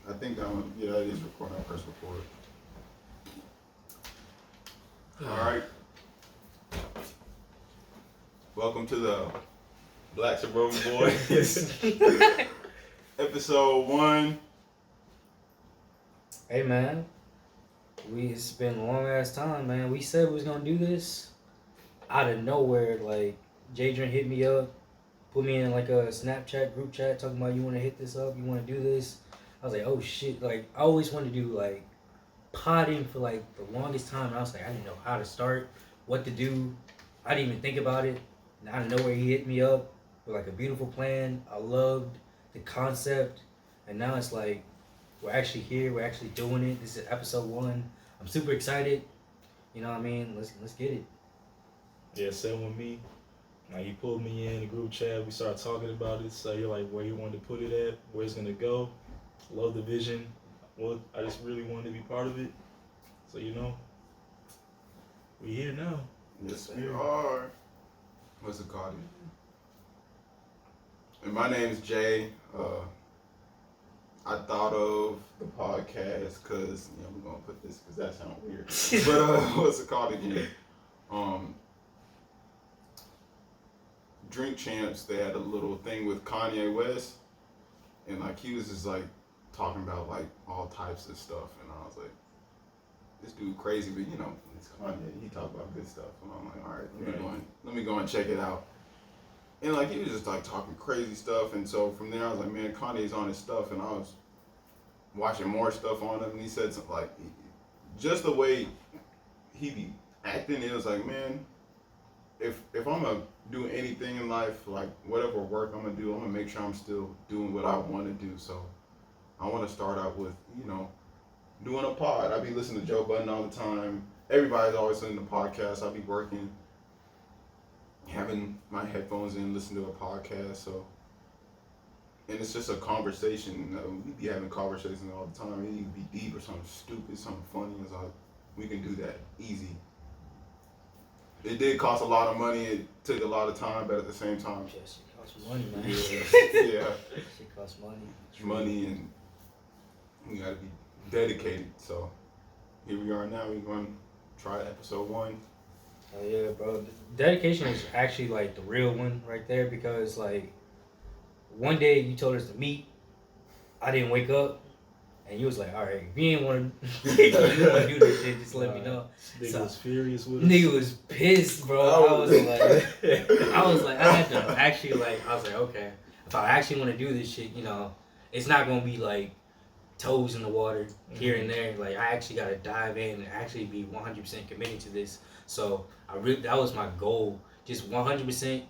I think that one, yeah, it is recording. I press record. All right. Welcome to the Black Suburban Boys. Episode 1. Hey man, it's been a long ass time, man. We said we was gonna do this out of nowhere. Like Jadrian hit me up, put me in like a Snapchat group chat talking about you want to hit this up, you want to do this. I was like, oh shit! Like I always wanted to do like potting for like the longest time. And I was like, I didn't know how to start, what to do. I didn't even think about it. And out of nowhere, he hit me up with like a beautiful plan. I loved the concept, and now it's like. We're actually here. We're actually doing it. This is episode 1. I'm super excited. You know what I mean? Let's get it. Yeah, same with me. Like he pulled me in the group chat. We started talking about it. So you're like, where you wanted to put it at, where it's gonna go. Love the vision. Well, I just really wanted to be part of it. So we here now. Yes, we are. What's it called? And my name's Jay. I thought of the podcast because, we're going to put this because that sounds weird. But what's it called again? Drink Champs, they had a little thing with Kanye West. And, like, he was just, like, talking about, like, all types of stuff. And I was like, this dude crazy, but, it's Kanye. He talk about good stuff. And I'm like, all right, let me go and check it out. And, like, he was just, like, talking crazy stuff. And so from there, I was like, man, Kanye's on his stuff. And I was watching more stuff on him. And he said something, like, just the way he be acting, it was like, man, if I'm going to do anything in life, like, whatever work I'm going to do, I'm going to make sure I'm still doing what I want to do. So I want to start out with, doing a pod. I be listening to Joe Budden all the time. Everybody's always listening to podcasts. I be working. Having my headphones in, listening to a podcast, and it's just a conversation. We be having conversations all the time. It can be deep or something stupid, something funny. It's like we can do that easy. It did cost a lot of money. It took a lot of time, but at the same time, Yes, it costs money, man. yeah, It costs money. money, and we gotta be dedicated. So here we are now. We're going to try episode 1. Oh yeah, bro. Dedication is actually like the real one right there because like one day you told us to meet, I didn't wake up, and you was like, all right, if you ain't want to do this shit, just let me know. Nigga was furious with us. Nigga was pissed, bro. I was like, I had to actually like, I was like, okay, if I actually want to do this shit, it's not gonna be like toes in the water here and there. Like I actually gotta dive in and actually be 100% committed to this. So that was my goal, just 100%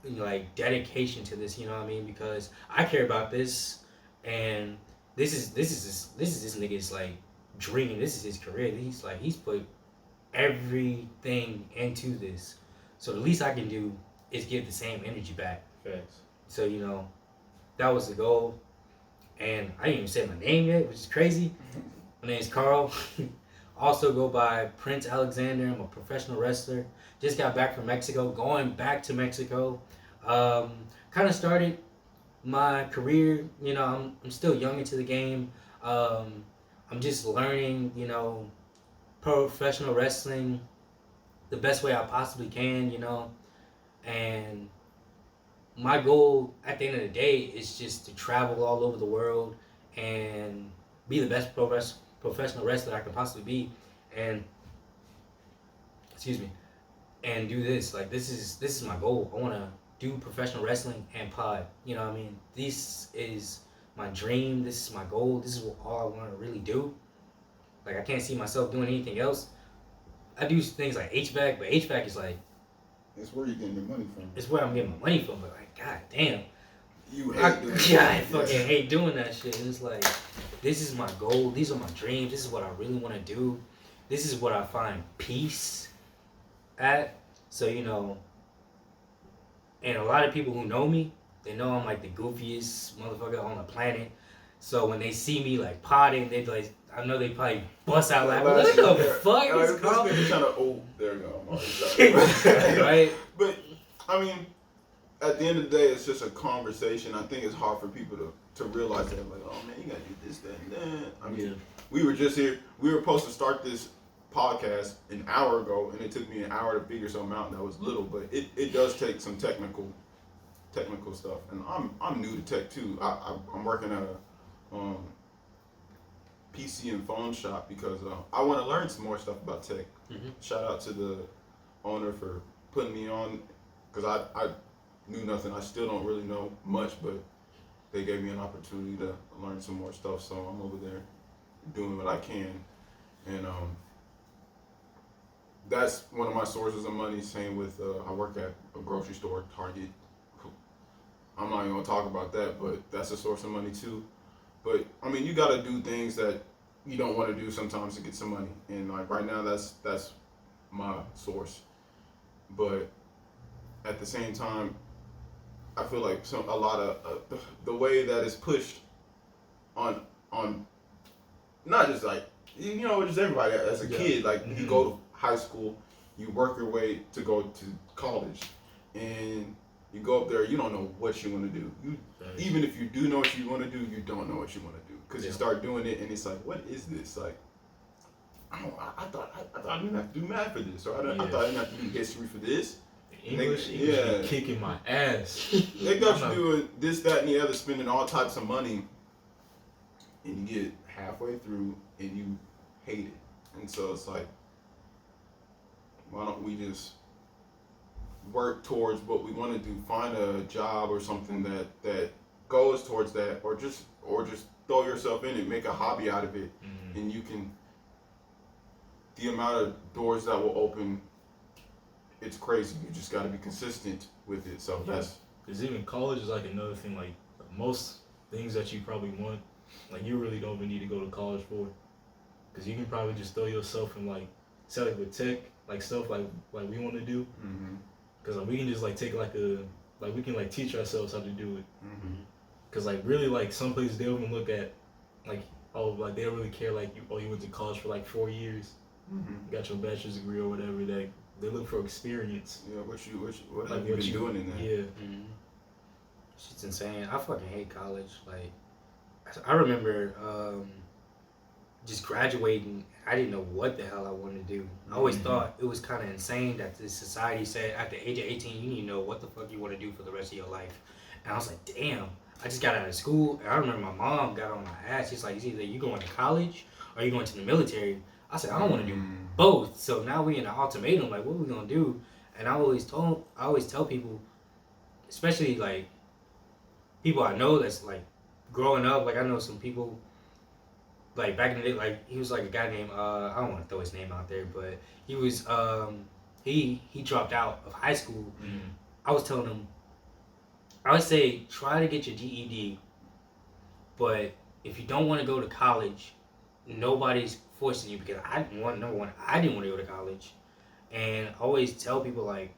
like dedication to this. You know what I mean? Because I care about this, and this is this nigga's like dream. This is his career. He's put everything into this. So the least I can do is give the same energy back. Facts. So that was the goal. And I didn't even say my name yet, which is crazy. My name is Carl. Also go by Prince Alexander. I'm a professional wrestler. Just got back from Mexico. Going back to Mexico. Kind of started my career. I'm still young into the game. I'm just learning, professional wrestling the best way I possibly can, And my goal at the end of the day is just to travel all over the world and be the best professional wrestler I can possibly be, and and do this. Like this is my goal. I want to do professional wrestling and pod. You know what I mean? This is my dream. This is my goal. This is all I want to really do. Like I can't see myself doing anything else. I do things like HVAC, but HVAC is like. It's where you're getting your money from. It's where I'm getting my money from, but like, god damn. You hate doing that. I fucking hate doing that shit. And it's like, this is my goal. These are my dreams. This is what I really want to do. This is what I find peace at. So, and a lot of people who know me, they know I'm like the goofiest motherfucker on the planet. So when they see me like potting, they like, I know they probably bust out laughing. What the fuck is Carl? Trying to, there you go. I'm already right? But I mean, at the end of the day, it's just a conversation. I think it's hard for people to realize that, like, oh man, you gotta do this, that, and that. I mean, we were just here. We were supposed to start this podcast an hour ago, and it took me an hour to figure something out. And that was little, but it does take some technical stuff. And I'm new to tech too. I'm working at a PC and phone shop because I want to learn some more stuff about tech. Mm-hmm. Shout out to the owner for putting me on, because I knew nothing. I still don't really know much, but they gave me an opportunity to learn some more stuff. So I'm over there doing what I can, and that's one of my sources of money. Same with I work at a grocery store, Target. I'm not even gonna talk about that, but that's a source of money too. But I mean, you gotta do things that you don't want to do sometimes to get some money, and like right now, that's my source. But at the same time, I feel like a lot of the way that it's pushed on not just like just everybody as a kid. Like you go to high school, you work your way to go to college, and you go up there, you don't know what you want to do. Even if you do know what you want to do, you don't know what you want to do because you start doing it, and it's like, what is this? Like, I thought I didn't have to do math for this, or I thought I didn't have to do history for this. English be kicking my ass. They got you doing this, that, and the other, spending all types of money, and you get halfway through and you hate it. And so it's like, why don't we just work towards what we want to do? Find a job or something that goes towards that, or just throw yourself in it, make a hobby out of it, and you can. The amount of doors that will open, it's crazy. You just got to be consistent with it. So that's. Because even college is like another thing. Like most things that you probably want, like you really don't even need to go to college for. Because you can probably just throw yourself in like, say like with tech, like stuff like we want to do. Because like we can just like take we can like teach ourselves how to do it. Because like really like some places they don't even look at like they don't really care like you went to college for like 4 years. You got your bachelor's degree or whatever. They look for experience. Yeah, what have you been doing in that? Yeah. Shit's insane. I fucking hate college. Like, I remember just graduating. I didn't know what the hell I wanted to do. I always thought it was kind of insane that the society said at the age of 18 you need to know what the fuck you want to do for the rest of your life. And I was like, damn. I just got out of school, and I remember my mom got on my ass. She's like, it's either you going to college or you going to the military. I said, I don't want to do both. So now we in an ultimatum, like, what are we gonna do? And I always tell people, especially like people I know that's like growing up. Like I know some people, like back in the day, like he was like a guy named I don't want to throw his name out there, but he was he dropped out of high school. I was telling him, I would say try to get your GED, but if you don't want to go to college, nobody's forcing you, because I didn't want to go to college. And I always tell people, like,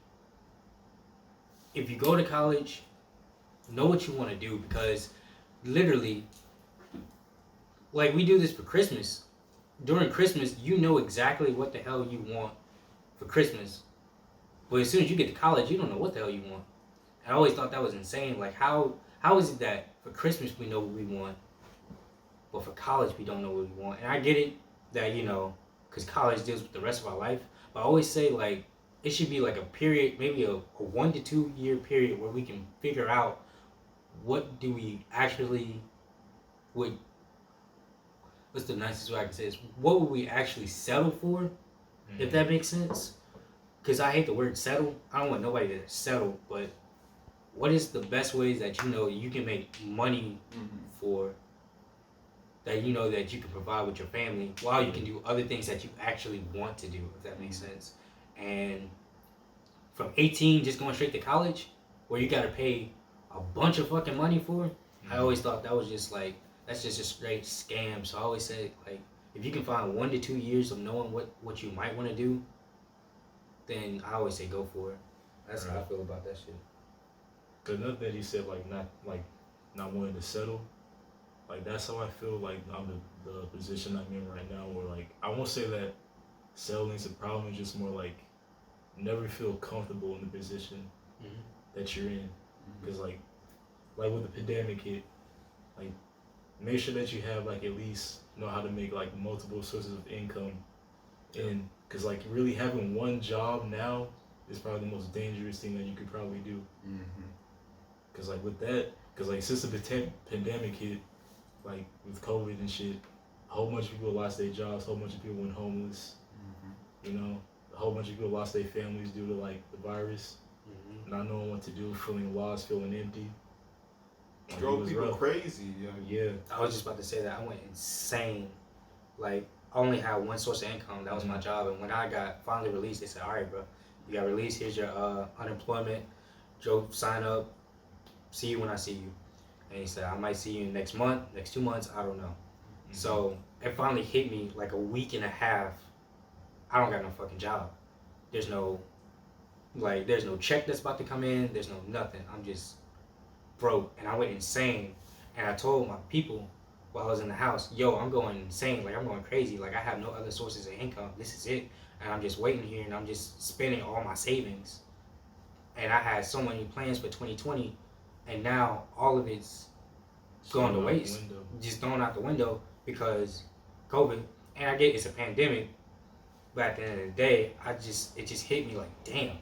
if you go to college, know what you want to do, because literally, like, we do this for Christmas. During Christmas, you know exactly what the hell you want for Christmas. But as soon as you get to college, you don't know what the hell you want. I always thought that was insane. Like, how is it that for Christmas we know what we want, but for college we don't know what we want? And I get it that, because college deals with the rest of our life. But I always say, like, it should be like a period, maybe a 1 to 2 year period where we can figure out what do we actually would. What's the nicest way I can say this? What would we actually settle for, if that makes sense? Because I hate the word settle. I don't want nobody to settle, but what is the best ways that you can make money for, that that you can provide with your family while you can do other things that you actually want to do, if that makes sense. And from 18 just going straight to college, where you got to pay a bunch of fucking money for, I always thought that was just like, that's just a straight scam. So I always say, like, if you can find 1 to 2 years of knowing what you might want to do, then I always say go for it. That's how I feel about that shit. Cause another thing you said, not wanting to settle, like that's how I feel like I'm the position I'm in right now, where like I won't say that settling's a problem, it's just more like never feel comfortable in the position that you're in. Because like when the pandemic hit, like make sure that you have like at least know how to make like multiple sources of income, and because like really having one job now is probably the most dangerous thing that you could probably do. Because like with that, because like since the pandemic hit, like with COVID and shit, a whole bunch of people lost their jobs, a whole bunch of people went homeless. You know, a whole bunch of people lost their families due to like the virus, not knowing what to do, feeling lost, feeling empty. Like, Drove people rough. crazy. Yeah. I was just about to say that I went insane. Like I only had one source of income. That was my job. And when I got finally released, they said, "All right, bro, you got released. Here's your unemployment. Joe, sign up. See you when I see you." And he said, "I might see you next month, next 2 months. I don't know." So it finally hit me like a week and a half. I don't got no fucking job. There's no check that's about to come in. There's no nothing. I'm just broke. And I went insane. And I told my people while I was in the house, yo, I'm going insane. Like, I'm going crazy. Like, I have no other sources of income. This is it. And I'm just waiting here and I'm just spending all my savings. And I had so many plans for 2020. And now all of it's going to waste. Just thrown out the window because COVID. And I get it's a pandemic. But at the end of the day, it just hit me like, damn.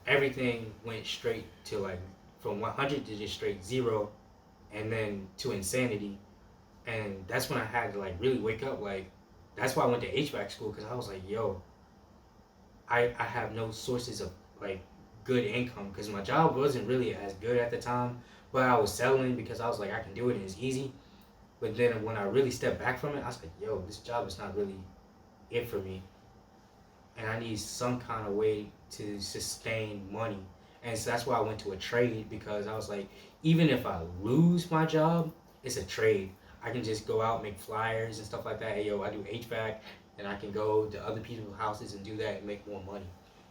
Everything went straight to like, from 100 to just straight 0, and then to insanity. And that's when I had to like really wake up. Like, that's why I went to HVAC school, because I was like, yo, I have no sources of like good income, because my job wasn't really as good at the time, but I was settling because I was like, I can do it and it's easy. But then when I really stepped back from it, I was like, yo, this job is not really it for me, and I need some kind of way to sustain money. And so that's why I went to a trade, because I was like, even if I lose my job, it's a trade. I can just go out, make flyers and stuff like that. Hey, yo, I do HVAC, and I can go to other people's houses and do that and make more money.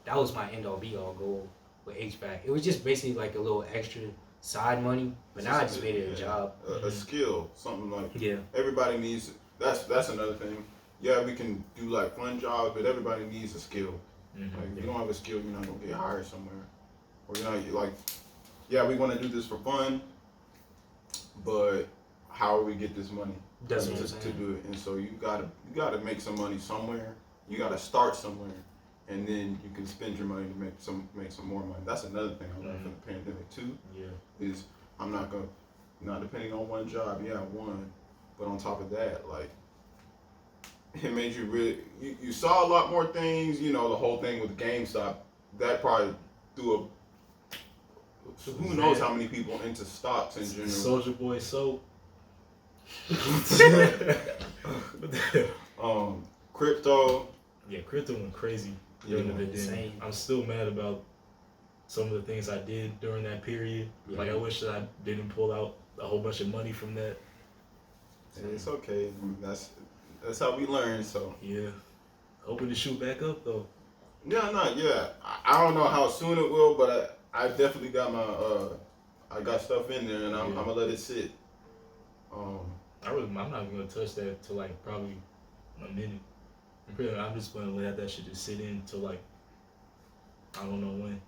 That was my end all be all goal with HVAC. It was just basically like a little extra side money, but now I just made it a job. A skill, something like everybody needs. That's another thing. Yeah, we can do like fun jobs, but everybody needs a skill. Like, if you don't have a skill, you're not gonna get hired somewhere. Or you're not like, yeah, we want to do this for fun, but how do we get this money to do it? And so you gotta make some money somewhere. You gotta start somewhere, and then you can spend your money to make some more money. That's another thing I learned from the pandemic too. Is I'm not depending on one job. Yeah, one, but on top of that, like, it made you really, you saw a lot more things, you know, the whole thing with GameStop, that probably threw who knows how many people into stocks in general. Soulja Boy soap. Crypto. Yeah, crypto went crazy during the pandemic. I'm still mad about some of the things I did during that period. Like, I wish that I didn't pull out a whole bunch of money from that. It's okay. That's how we learn. So hoping to shoot back up though. I don't know how soon it will, but I definitely got my I got stuff in there, and I'm gonna let it sit. I'm not even gonna touch that till like probably a minute. I'm just gonna let that shit just sit in till like I don't know when.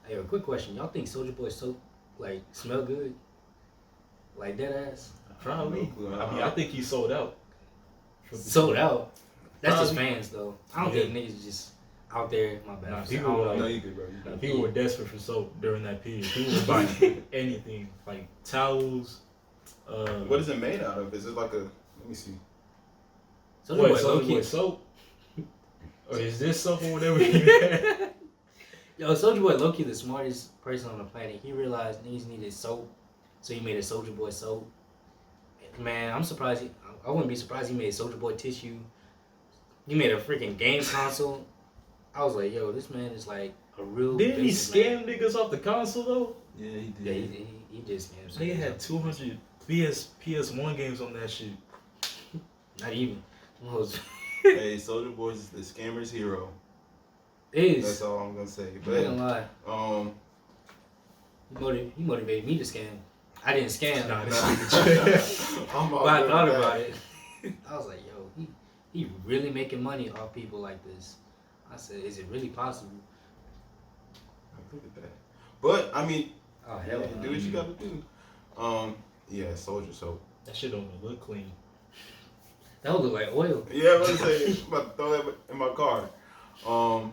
Hey, a quick question: y'all think Soulja Boy soap like smell good? Like dead ass? Probably. I mean, I think he sold out. Sold out. That's just fans though. I don't think niggas just out there. My bad. People were desperate for soap during that period. People were buying anything, like towels. What is it made out of? Is it like a? Let me see. Soulja Boy soap. Or is this soap or whatever? Yo, Soulja Boy low-key the smartest person on the planet. He realized niggas needed soap, so he made a Soulja Boy soap. Man, I'm surprised. I wouldn't be surprised he made Soulja Boy tissue. He made a freaking game console. I was like, yo, this man is like a real. Didn't he scam niggas off the console though? Yeah, he did. Yeah, he did scam. They had 200 PS1 games on that shit. Not even. Hey, Soulja Boy is the scammer's hero. Is. That's all I'm gonna say. But I'm gonna lie. He motivated me to scam. I didn't scam. Nah, but I thought about it. I was like, yo, he really making money off people like this. I said, is it really possible? Look at that. But I mean, Oh hell Yeah, no. do what you gotta do. Yeah, soldier soap. That shit don't even look clean. That would look like oil. Yeah, I was gonna say, I'm about to throw that in my car. Alright.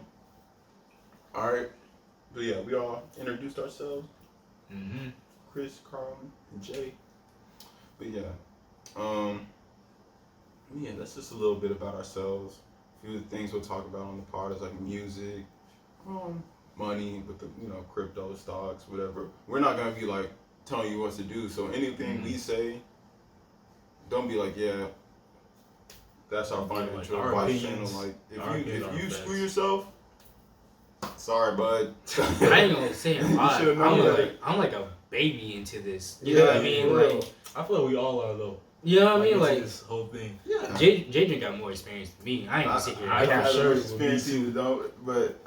But yeah, we all introduced ourselves. Mm-hmm. Chris, Carl, and Jay. But yeah, that's just a little bit about ourselves. A few of the things we'll talk about on the pod is like music, money with the crypto stocks, whatever. We're not gonna be like telling you what to do. So anything we say, don't be like, yeah, that's our financial our advice channel. opinions. Like Our if opinions, you our screw facts. yourself, sorry, bud. I ain't gonna say a lot. should've known that. I'm like a baby into this. You know what I mean? for Like, real. I feel like we all are though. you know what I mean? into Like, this whole thing. Yeah. Jadrian got more experience than me. I ain't gonna sit here. I I for have sure no would experience be too. either, though. But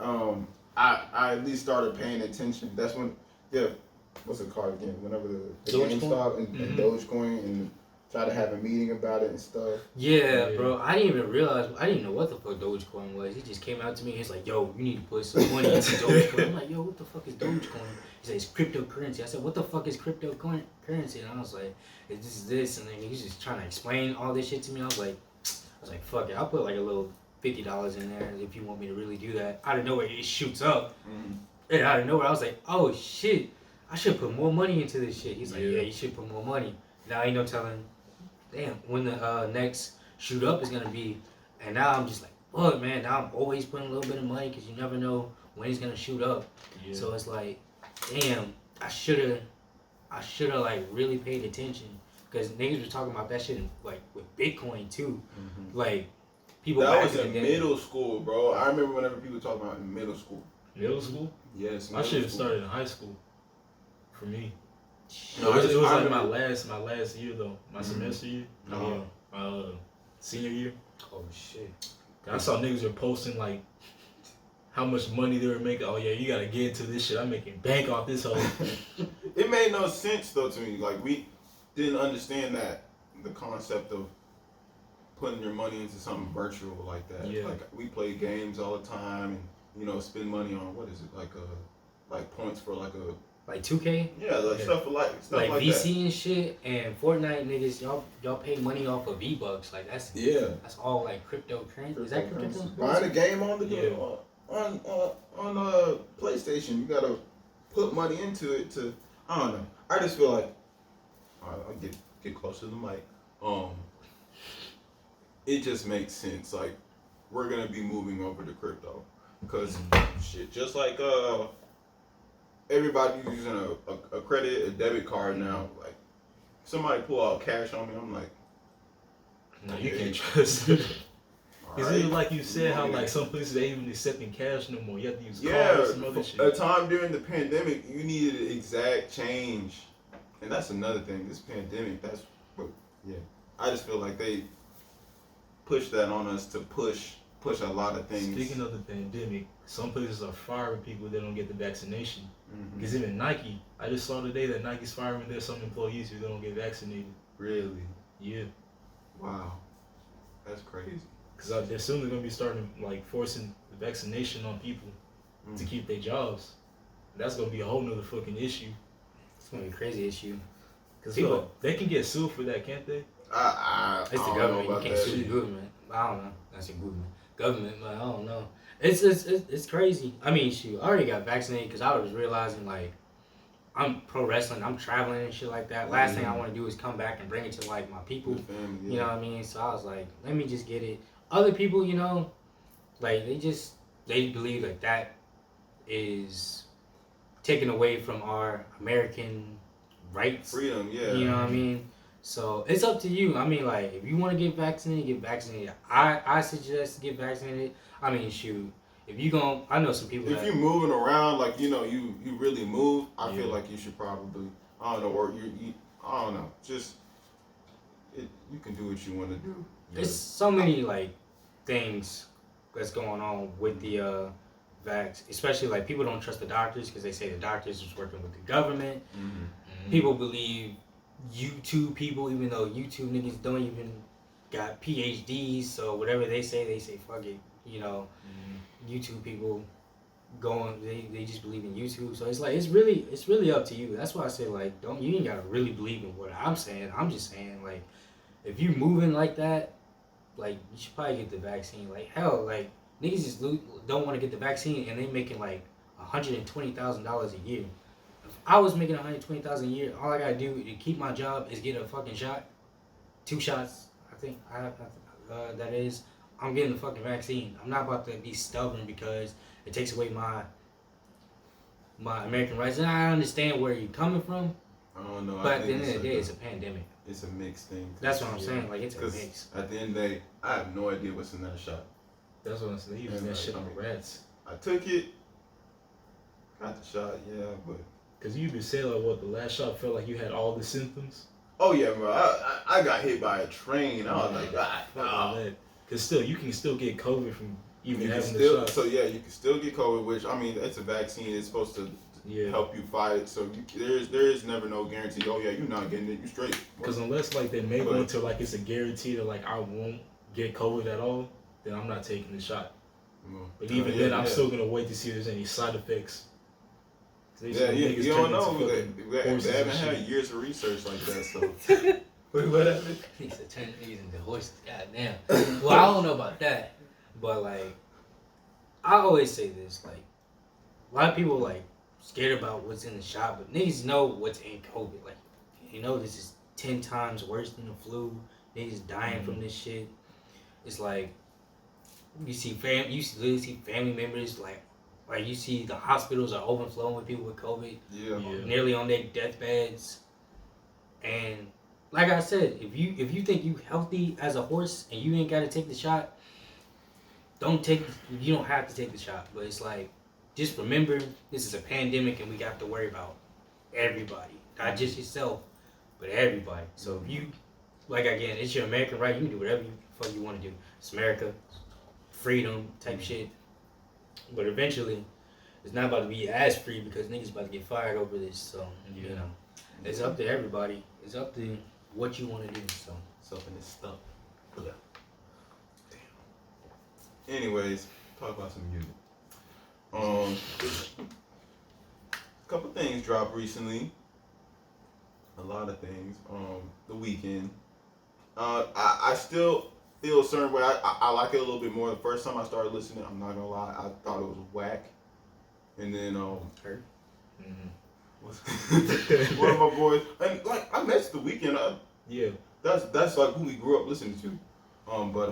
I at least started paying attention. That's when, what's it called again? Whenever the Dogecoin? GameStop and Dogecoin and try to have a meeting about it and stuff. Yeah, Yeah. bro. I didn't even realize. I didn't even know what the fuck Dogecoin was. He just came out to me. He's like, "Yo, you need to put some money into Dogecoin." I'm like, "Yo, what the fuck is Dogecoin?" He said, "It's cryptocurrency." I said, "What the fuck is cryptocurrency?" And I was like, "It's this." And then he's just trying to explain all this shit to me. I was like, "Fuck it. I'll put like a little $50 in there if you want me to really do that." Out of nowhere, it shoots up. And out of nowhere, I was like, "Oh shit, I should put more money into this shit." He's like, "Yeah, you should put more money." Now ain't no telling. Damn, when the next shoot up is gonna be, and now I'm just like, fuck, man. Now I'm always putting a little bit of money because you never know when it's gonna shoot up. Yeah. So it's like, damn, I shoulda like really paid attention because niggas were talking about that shit like with Bitcoin too. Like people That back was in the day- middle school, bro. I remember whenever people talk about it in middle school. Middle school? Yes, My middle shit school. started in high school. For me. No, it was I like my remember- last year though. My semester year. No. My senior year. Oh shit. I saw niggas were posting like how much money they were making. Oh yeah, you gotta get into this shit. I'm making bank off this whole. It made no sense though to me. Like we didn't understand that the concept of putting your money into something virtual like that. Yeah. Like we play games all the time and spend money on what is it like points for like a Like 2K, stuff like like VC that. and shit, and Fortnite niggas, y'all pay money off of V-Bucks. Like that's all like cryptocurrency. Is that cryptocurrency? Buying a game on the Yeah. on PlayStation, you gotta put money into it to. I don't know. I just feel like I'll get closer to the mic. It just makes sense. Like we're gonna be moving over to crypto because shit, just like everybody's using a credit, a debit card now. Like somebody pull out cash on me, I'm like, No, you can't trust. all Is right. it like you said how like some places they ain't even accepting cash no more? You have to use Yeah, cards and other shit. a time during the pandemic, you needed exact change, and that's another thing. This pandemic, I just feel like they push that on us to push a lot of things. Speaking of the pandemic, some places are firing people that don't get the vaccination. Mhm. Because even Nike, I just saw today that Nike's firing their some employees who don't get vaccinated. Really, Yeah, wow, that's crazy. because they're soon going to be starting like forcing the vaccination on people to keep their jobs. That's going to be a whole nother fucking issue. It's gonna be a crazy issue. Because People- they can get sued for that, can't they? I It's the don't know government. You about can't that. sue the government. I don't know. That's a government, but I don't know. It's crazy. I mean, shoot, I already got vaccinated because I was realizing like I'm pro wrestling. I'm traveling and shit like that. Last thing I want to do is come back and bring it to like my people. Good family, You know what I mean? So I was like, let me just get it. Other people, like they believe like that is taken away from our American rights. freedom, yeah. You know what I mean? So it's up to you. I mean, like, if you want to get vaccinated, get vaccinated. I suggest get vaccinated. I mean, shoot, if you I know some people If that, you're moving around, like you really move, I feel Yeah. like you should probably, I don't know, or you I don't know, just you can do what you want to do. there's so many like things that's going on with the vax, especially like people don't trust the doctors because they say the doctors is working with the government. People believe YouTube people, even though YouTube niggas don't even got PhDs, so whatever they say fuck it. YouTube people they just believe in YouTube. So it's like it's really up to you. That's why I say like you ain't gotta really believe in what I'm saying. I'm just saying like if you moving like that, like you should probably get the vaccine. Like hell, like niggas just don't want to get the vaccine and they making like $120,000 a year. If I was making $120,000 a year, all I gotta do to keep my job is get a fucking shot, 2 shots. I think that is. I'm getting the fucking vaccine. I'm not about to be stubborn because it takes away my American rights. And I understand where you're coming from, I don't know. but at the end of the day, it's a pandemic. It's a mixed thing. That's what I'm saying. Like it's a mix. At the end of the day, I have no idea what's in that shot. That's what I'm saying. He using that shit on rats. I took it, got the shot, yeah, but because you even said like what the last shot felt like you had all the symptoms. Oh yeah, bro. I got hit by a train. I was like, because still you can still get COVID from even having the shot. So yeah, you can still get COVID, which I mean, it's a vaccine. It's supposed to help you fight it. So there is never no guarantee. Oh yeah, you're not getting it. You straight. Because unless like they make one to like it's a guarantee that like I won't get COVID at all, then I'm not taking the shot. But even then, I'm still gonna wait to see if there's any side effects. You don't know. They haven't had years of research like that. So what happened? He said turn niggas into horses. Goddamn. Well, I don't know about that, but like I always say this, like a lot of people like scared about what's in the shot, but niggas know what's in COVID. Like you know, this is 10 times worse than the flu. Niggas dying from this shit. It's like you literally see family members like you see the hospitals are overflowing with people with COVID. Yeah. Nearly on their deathbeds. And like I said, if you think you healthy as a horse and you ain't gotta take the shot, you don't have to take the shot. But it's like just remember this is a pandemic and we got to worry about everybody. Not just yourself, but everybody. So if you like again, it's your American right, you can do whatever you want to do. It's America, freedom type shit. But eventually, it's not about to be as free because niggas about to get fired over this. So, you know, it's up to everybody. It's up to what you want to do. So, something is stuck. Yeah. Damn. Anyways, talk about some music. A couple things dropped recently. A lot of things. The Weeknd. I still feel a certain way. I like it a little bit more. The first time I started listening, I'm not gonna lie, I thought it was whack. And then one of my boys, and like I messed The Weeknd up. Yeah. That's like who we grew up listening to. But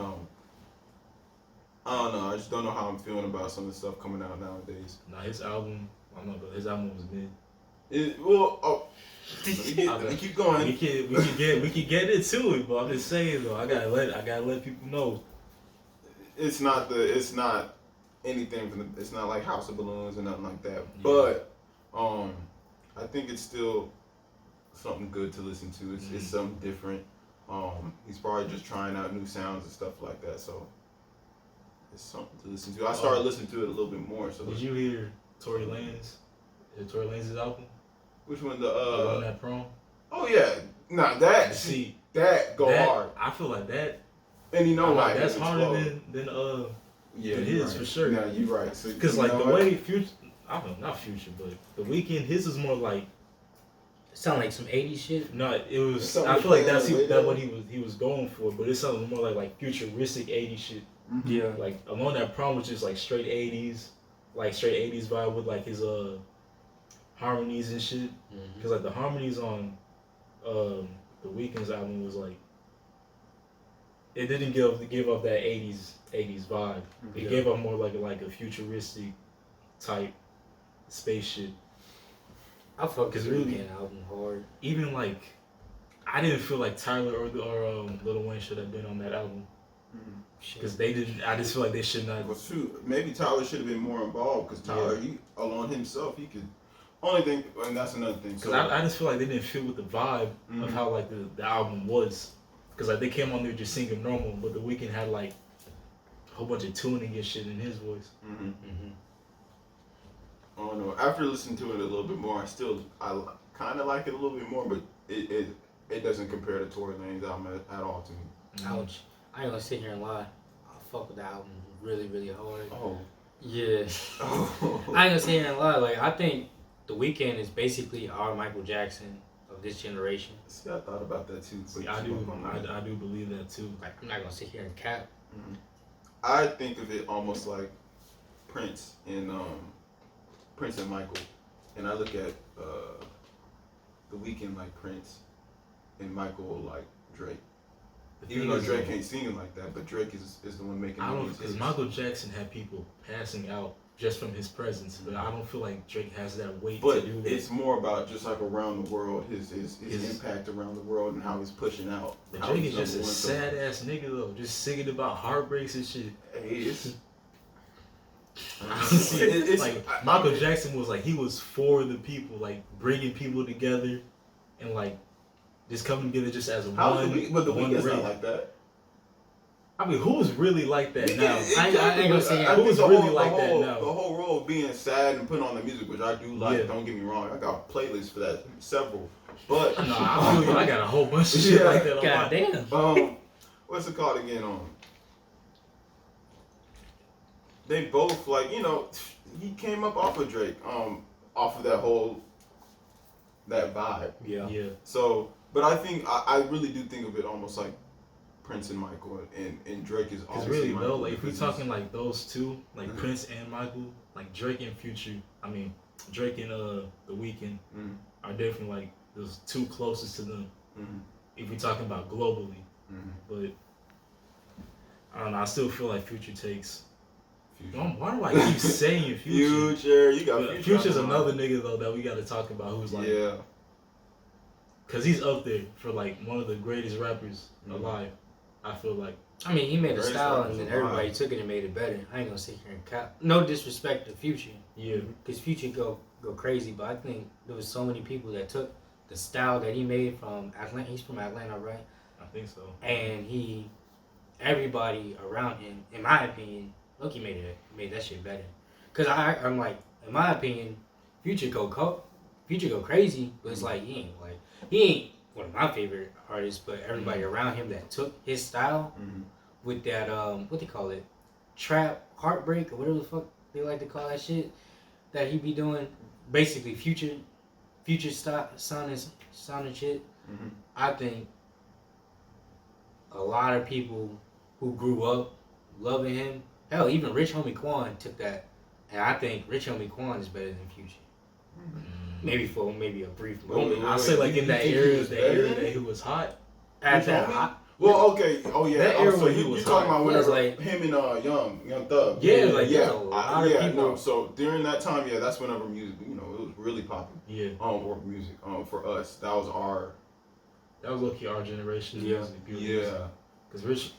I don't know. I just don't know how I'm feeling about some of the stuff coming out nowadays. Nah, his album, I don't know, but his album was mid. Let me keep going. We can get into it, but I'm just saying though, I gotta let people know. It's not anything from it's not like House of Balloons or nothing like that. Yeah. But I think it's still something good to listen to. It's something different. He's probably just trying out new sounds and stuff like that. So it's something to listen to. I started listening to it a little bit more. So did you hear Tory Lanez? Tory Lanez's album? Which one? The one that prom? Oh yeah, nah, that hard. I feel like that. And you know why? That's harder than his right. for sure. Yeah, you're right. Because like the way Future, I don't know, not Future, but The Weeknd, his is more like. It sound like some 80s shit. No, it was. I feel like that's what he was going for, but it sounded more like futuristic 80s shit. Mm-hmm. Yeah. Like Alone That Prom, which is like straight 80s, vibe with like his harmonies and shit. Because like the harmonies on The Weeknd's album was like, it didn't give off that 80s vibe. It gave off more like a futuristic type spaceship. I fuck with really an album hard. Even like, I didn't feel like Tyler or Lil Wayne should have been on that album. Because they didn't. I just feel like they should not. Well, shoot, maybe Tyler should have been more involved. Because Tyler, he alone himself, he could. Only thing, and that's another thing. Because I just feel like they didn't fit with the vibe of how like the album was. Because like they came on there just singing normal, but The Weeknd had like a whole bunch of tuning and shit in his voice. I don't know. After listening to it a little bit more, I kind of like it a little bit more, but it doesn't compare to Tory Lanez's album at all to me. Ouch. I ain't gonna sit here and lie. I fuck with the album really, really hard. Oh. Yeah. Oh. I ain't gonna say it a lot. Like I think The Weeknd is basically our Michael Jackson of this generation. See, I thought about that too. See, I do believe that too. Like I'm not gonna sit here and cap. Mhm. I think of it almost like Prince and Michael, and I look at The Weeknd like Prince, and Michael like Drake. Even though Drake ain't singing like that, but Drake is the one making. I all don't, these because hits. Michael Jackson had people passing out just from his presence, but I don't feel like Drake has that weight But to do that. it's more about just like around the world, his impact around the world and how he's pushing out. But how Drake he's is just a number one sad ass nigga though, just singing about heartbreaks and shit. Hey, it's Like Michael Jackson was like, he was for the people, like bringing people together, and like just coming together just as but the one Weeknd's race. not like that. I mean, who's really like that now? I ain't gonna say I who's think really like that now. The whole role of being sad and putting on the music, which I do like. Yeah. Don't get me wrong, I got playlists for that, several. But No, I feel you. I got a whole bunch of shit like that on God my. damn. What's it called again? They both like he came up off of Drake, off of that vibe. Yeah. Yeah. So, but I think I really do think of it almost like Prince and Michael, and Drake is Because obviously really, Michael though, like if we're because talking like those two, like Mhm. Prince and Michael, like Drake and Future, I mean Drake and The Weeknd Mhm. are definitely like those two closest to them. Mhm. If we're talking about globally, Mhm. but I don't know. I still feel like Future takes. Future. Why do I keep saying Future? Future, you got But Future. Future's another nigga though that we got to talk about who's like, Yeah. cause he's up there for like one of the greatest rappers Mhm. alive. I feel like. I mean, he made a Greatest style, rappers and then alive. everybody took it and made it better. I ain't gonna sit here and cap. No disrespect to Future, Yeah. because Future go crazy, but I think there was so many people that took the style that he made from Atlanta. He's from Atlanta, right? I think so. And everybody around him, in my opinion, look, he made that shit better. Cause I'm like, in my opinion, Future go crazy, but it's like he ain't one of my favorite artists, but everybody around him that took his style Mhm. with that what they call it, trap heartbreak or whatever the fuck they like to call that shit that he be doing, basically Future style sounding shit. Mhm. I think a lot of people who grew up loving him, hell, even Rich Homie Quan took that, and I think Rich Homie Quan is better than Future. Maybe for a brief moment. Wait, I'll say like you in that think he era, was the better era than that him? he was hot. At Rich that Homie? hot, Well, okay. Oh yeah. That Oh, era so when he you was talking hot. about whenever Yeah, it's him and Young Thug. Yeah, like yeah, there's a lot of yeah. people. No, so during that time, yeah, that's whenever music, it was really popping. Yeah, Or music. For us, that was our. that was low-key our generation. Yeah. Yeah. Because Rich,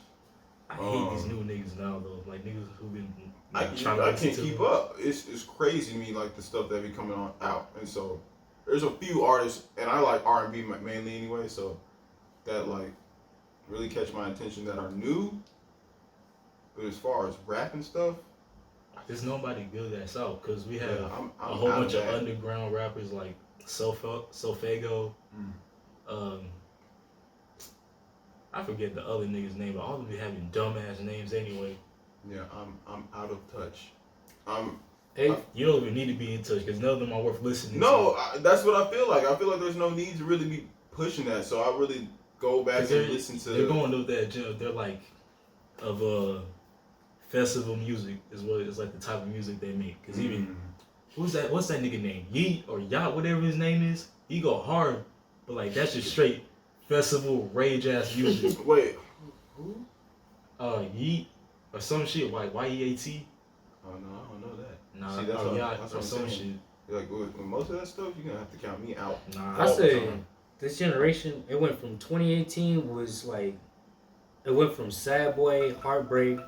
I hate these new niggas now though. Like niggas who been I like, trying to listen can't to keep them. up. It's crazy to me, like the stuff that be coming out, and so there's a few artists, and I like R&B mainly anyway, so that like really catch my attention that are new. But as far as rap and stuff, There's nobody good that's out because we have yeah, I'm a whole out bunch of that. underground rappers like Sofago. Mm. I forget the other nigga's name, but all of them be having dumbass names anyway. Yeah, I'm out of touch. hey, You don't even need to be in touch because none of them are worth listening No, that's what I feel like. I feel like there's no need to really be pushing that. So I really go back to. and listen to. They're going with that. They're like of festival music is what it's like the type of music they make. Because even what's that nigga name? Yeet or Yacht, whatever his name is. He go hard, but like that's just straight festival rage ass music. Wait. who? Yeet or some shit like YEAT. Oh no, I don't know that. Nah, See, that's or what- Yacht that's or what I'm some saying. Like with most of that stuff, you're gonna have to count me out. shit. Nah, I all the say time. this generation, it went from 2018 was like, it went from Sad Boy Heartbreak.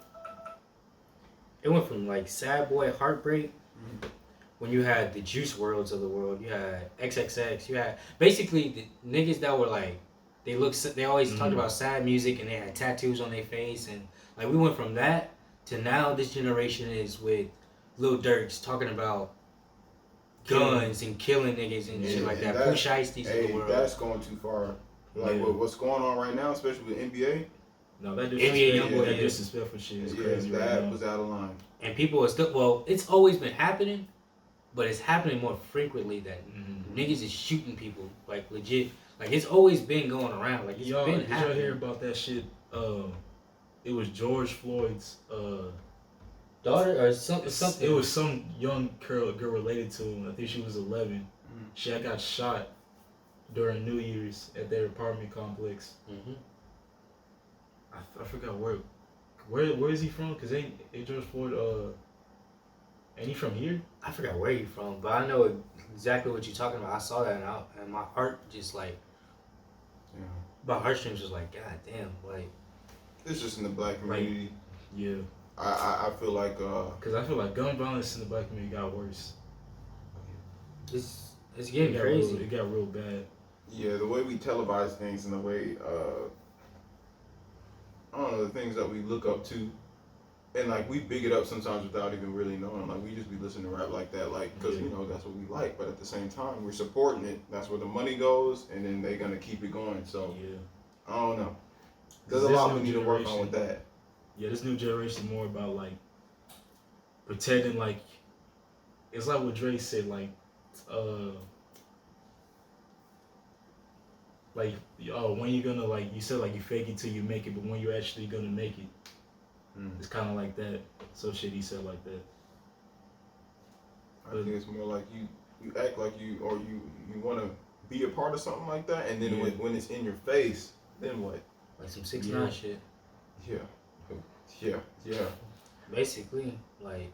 It went from like Sad Boy Heartbreak, when you had the Juice Worlds of the world, you had XXX, you had basically the niggas that were like, they always talked about sad music and they had tattoos on their face, and like we went from that to now this generation is with Lil Durk's talking about guns and killing niggas and shit like that. Pooh Shiesties of the world. That's going too far. Like with what's going on right now, especially with NBA. No, that NBA disrespectful, Youngboy, that yeah. disrespectful shit is Yeah, crazy right that now. was out of line. and people are still. Well, it's always been happening, but it's happening more frequently that niggas is shooting people like legit. Like it's always been going around. Like it's been did happening. y'all hear about that shit? It was George Floyd's daughter or something? It was some young girl related to him. I think she was 11. She had got shot during New Year's at their apartment complex. I forgot where is he from? Cause ain't George Floyd ain't he from here? I forgot where you from, but I know exactly what you're talking about. I saw that and my heart just like, my heartstrings was like, God damn, like. It's just in the black community. Yeah. I feel like because I feel like gun violence in the black community got worse. It's getting crazy. It got real bad. Yeah, the way we televise things and the way I don't know, the things that we look up to, and like we big it up sometimes without even really knowing. Like we just be listening to rap like that, like because you know that's what we like. But at the same time, we're supporting it. That's where the money goes, and then they're gonna keep it going. So I don't know. There's a lot we need to work on with that. Yeah, this new generation is more about like pretending like it's like what Dre said, like when you gonna like you said like you fake it till you make it, but when you're actually gonna make it, it's kind of like that. So shit, he said like that. I think it's more like you act like you want to be a part of something like that, and then when it's in your face, then what? Like some 6ix9ine shit. Yeah. Basically, like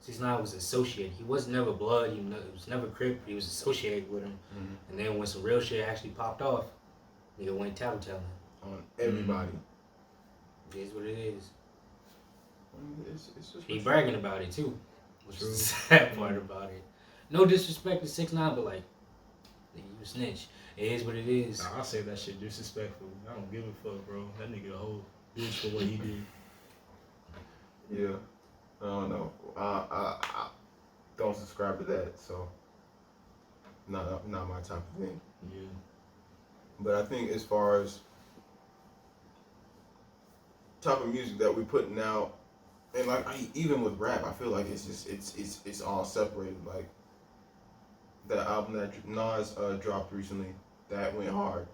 6ix9ine was associated. He was never blood. He was never Crip. He was associated with him. And then when some real shit actually popped off, nigga went tattletailing on everybody. It is what it is. It's just he bragging about it too, which is the sad part about it. No disrespect to 6ix9ine, but like, nigga, you a snitch. It is what it is. Nah, I say that shit disrespectful. I don't give a fuck, bro. That nigga a whole bitch for what he did. Yeah, I don't know. I don't subscribe to that, so not my type of thing. Yeah. But I think as far as type of music that we're putting out, and like even with rap, I feel like it's just it's all separated. Like the album that Nas dropped recently, that went hard.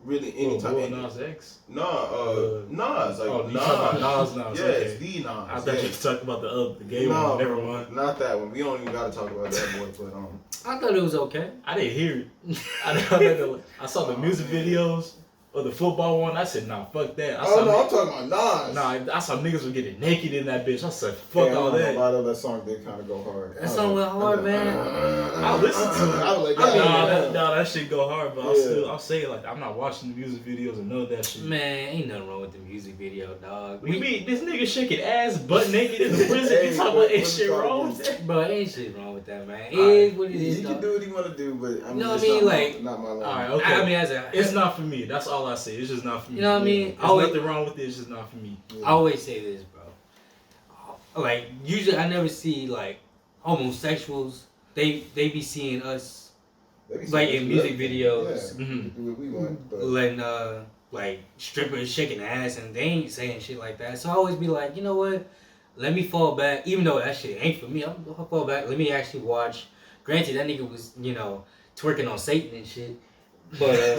Really, anytime. Nas X? Nas. Like, you talking about Nas? Yeah, okay. it's the Nas. I thought you were talking about the gay one. Never mind. Not that one. We don't even gotta talk about that boy. But I thought it was okay. I didn't hear it. I saw the music videos of the football one. I said, nah, fuck that. I'm talking about Nas. Nah, I saw niggas were getting naked in that bitch. I said, fuck all that. A lot of that song did kind of go hard. That song went hard, man. I listened to it. I was like, that shit go hard, but I'll say like I'm not watching the music videos or none of that shit. Man, ain't nothing wrong with the music video, dog. We mean this nigga shaking ass butt naked in the prison. You talking about ain't shit wrong with that? Bro, ain't shit wrong with that, man. It is what it is. He can do what he want to do, but I mean, not my line. All right, okay. I mean, it's not for me. That's all I say. It's just not for me. You know what I mean? There's nothing wrong with it. It's just not for me. Yeah. I always say this, bro. Like usually, I never see like homosexuals. They be seeing us like in music videos. Yeah, do what we want. But. Letting like strippers shaking ass, and they ain't saying shit like that. So I always be like, you know what? Let me fall back, even though that shit ain't for me. I'll fall back. Let me actually watch. Granted, that nigga was twerking on Satan and shit, but.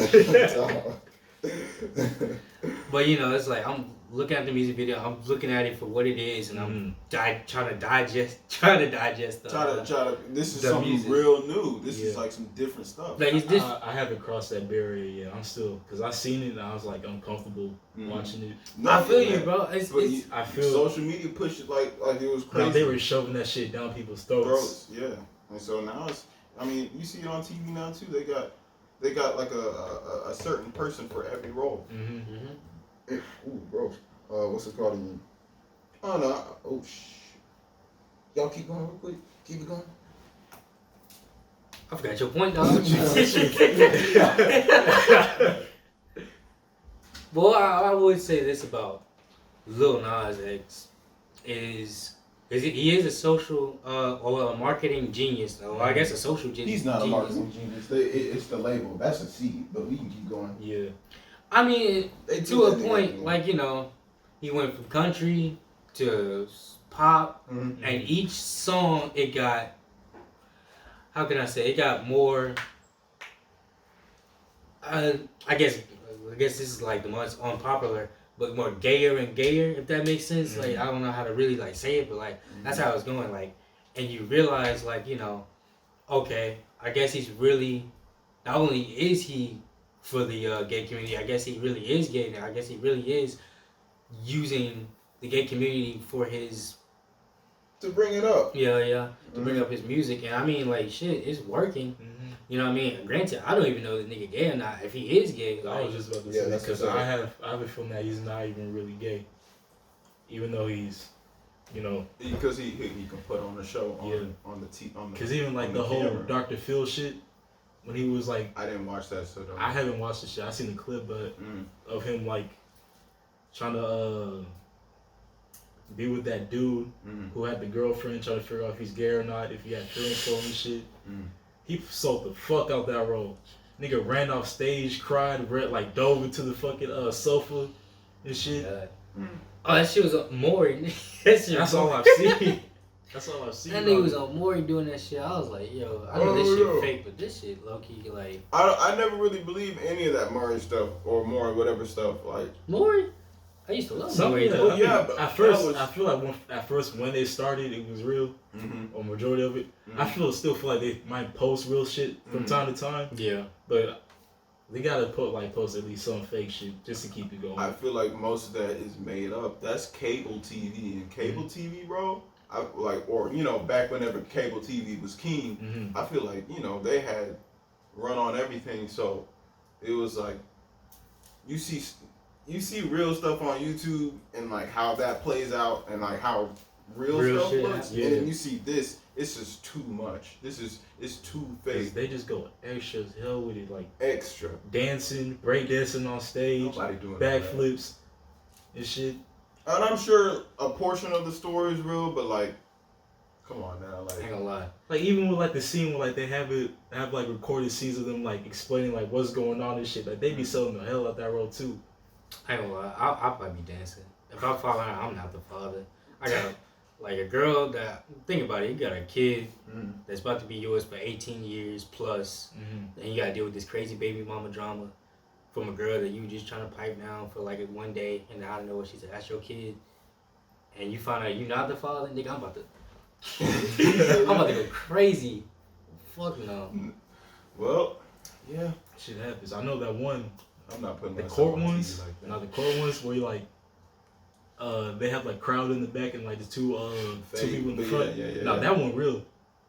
But it's like I'm looking at the music video. I'm looking at it for what it is, and I'm trying to digest. This is something music. Real new. This is like some different stuff. Like I haven't crossed that barrier yet. I'm still because I seen it and I was like uncomfortable watching it. I feel you, bro. I feel social media pushed it like it was crazy. Now they were shoving that shit down people's throats. Yeah, and so now you see it on TV now too. They got like a certain person for every role. Ooh, bro. What's it called again? Oh no. Oh y'all keep going real quick. Keep it going. I forgot your point, dog. Boy, I would say this about Lil Nas X he is a social or a marketing genius, though. I guess a social genius. He's not a marketing genius. It's the label. That's a seed, but we can keep going. Yeah. I mean, to a point, like he went from country to pop, Mm-hmm. and each song it got. How can I say? It got more. Uh, I guess this is like the most unpopular, but more gayer and gayer. If that makes sense. Like I don't know how to really like say it, but like that's how it's going. Like, and you realize like okay, I guess he's really. Not only is he for the gay community, I guess he really is gay now. I guess he really is using the gay community for his To bring it up. to bring up his music. And I mean, like, shit, it's working. You know what I mean? Granted, I don't even know the nigga gay or not. If he is gay, like, I was just about to Yeah, say that's because what's up. I have a feeling that he's not even really gay, even though he's, Because he can put on the show on the because even like on the whole camera. Dr. Phil shit when he was like, I didn't watch that, so don't. I haven't watched the shit. I seen the clip, but of him like trying to be with that dude who had the girlfriend, trying to figure out if he's gay or not, if he had feelings for him and shit. He sold the fuck out that role. Nigga ran off stage, cried, like dove into the fucking sofa and shit. oh, that shit was on Maury. That's all I've seen. That's all I've seen. That nigga was on Maury doing that shit. I was like, yo, I know this shit fake, but this shit low key like. I never really believed any of that Murray stuff or more whatever stuff like. Maury? I used to love Some Maury. of it, though. I mean, Yeah, but at first, that was- I feel like at first when they started, it was real, or majority of it. I still feel like they might post real shit from time to time. Yeah. But they gotta post at least some fake shit just to keep it going. I feel like most of that is made up. That's cable TV, and cable TV, bro. I like, or back whenever cable TV was king, I feel like they had run on everything, so it was like you see real stuff on YouTube and like how that plays out and like how real stuff shit looks, happens. and then you see this. It's just too much. It's too fake. They just go extra as hell with it, like Extra. dancing, break dancing on stage, Nobody doing backflips and shit. And I'm sure a portion of the story is real, but like, come on now, I ain't like. gonna lie. Like even with like the scene where like they have like recorded scenes of them like explaining like what's going on and shit. Like they be selling the hell out that role too. I ain't gonna lie. I'll probably be dancing. If I'm following her, I'm not the father. I got like a girl that, think about it, you got a kid that's about to be yours for 18 years plus, and you gotta deal with this crazy baby mama drama from a girl that you just trying to pipe down for like one day, and out of nowhere she said, that's your kid, and you find out you're not the father, nigga, I'm about to go crazy. Fuck no. Well, yeah. Shit happens. I know that one. I'm not putting The myself court on TV ones, like that. not the court ones where you like, they have like crowd in the back and like the two people in the front. Yeah. No, that one real.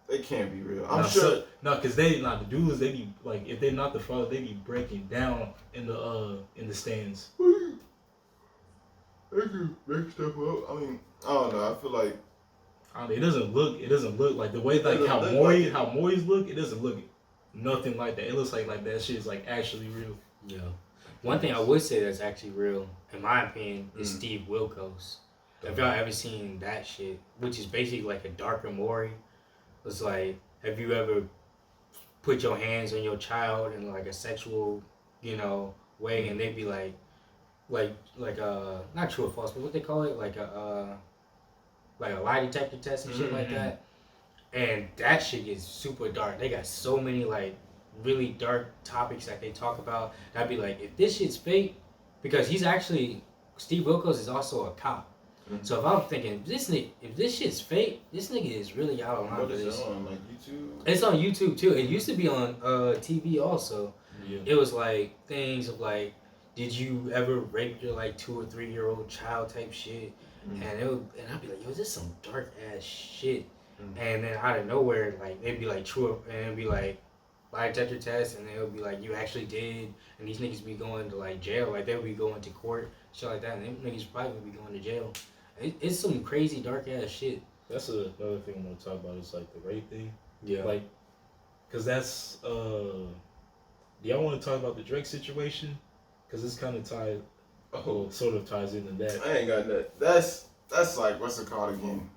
It can't be real. I'm Nah, sure. Cause the dudes, they be like, if they're not the father, they be breaking down in the stands. They can make stuff up. I mean, I don't know. I feel like It doesn't look like the way like Doesn't how look Maury like it. how Maury's look. It doesn't look nothing like that. It looks like that shit is like actually real. Yeah. One thing I would say that's actually real, in my opinion, is Steve Wilkos. If y'all ever seen that shit, which is basically like a darker Maury, it's like, have you ever put your hands on your child in like a sexual, way, and they'd be like not true or false, but what they call it, like a lie detector test and shit like that. And that shit gets super dark. They got so many like really dark topics that they talk about. I'd be like, if this shit's fake, because Steve Wilkos is also a cop. So if I'm thinking if this shit's fake, this nigga is really out of line what for is this. it on like YouTube? It's on YouTube too. It used to be on TV also. Yeah. It was like things of like, did you ever rape your like 2 or 3 year old child type shit? And I'd be like, yo, is this some dark ass shit? And then out of nowhere, like they'd be like true, and it'd be like lie detector test, and it would be like you actually did, and these niggas be going to like jail, like they would be going to court, shit like that, and them niggas probably would be going to jail. It's some crazy dark ass shit. That's another thing I'm gonna talk about is like the rape thing. Yeah. Like, cause that's do y'all want to talk about the Drake situation? Cause it's kind of tied. Sort of ties into that. I ain't got that. That's like, what's it called again?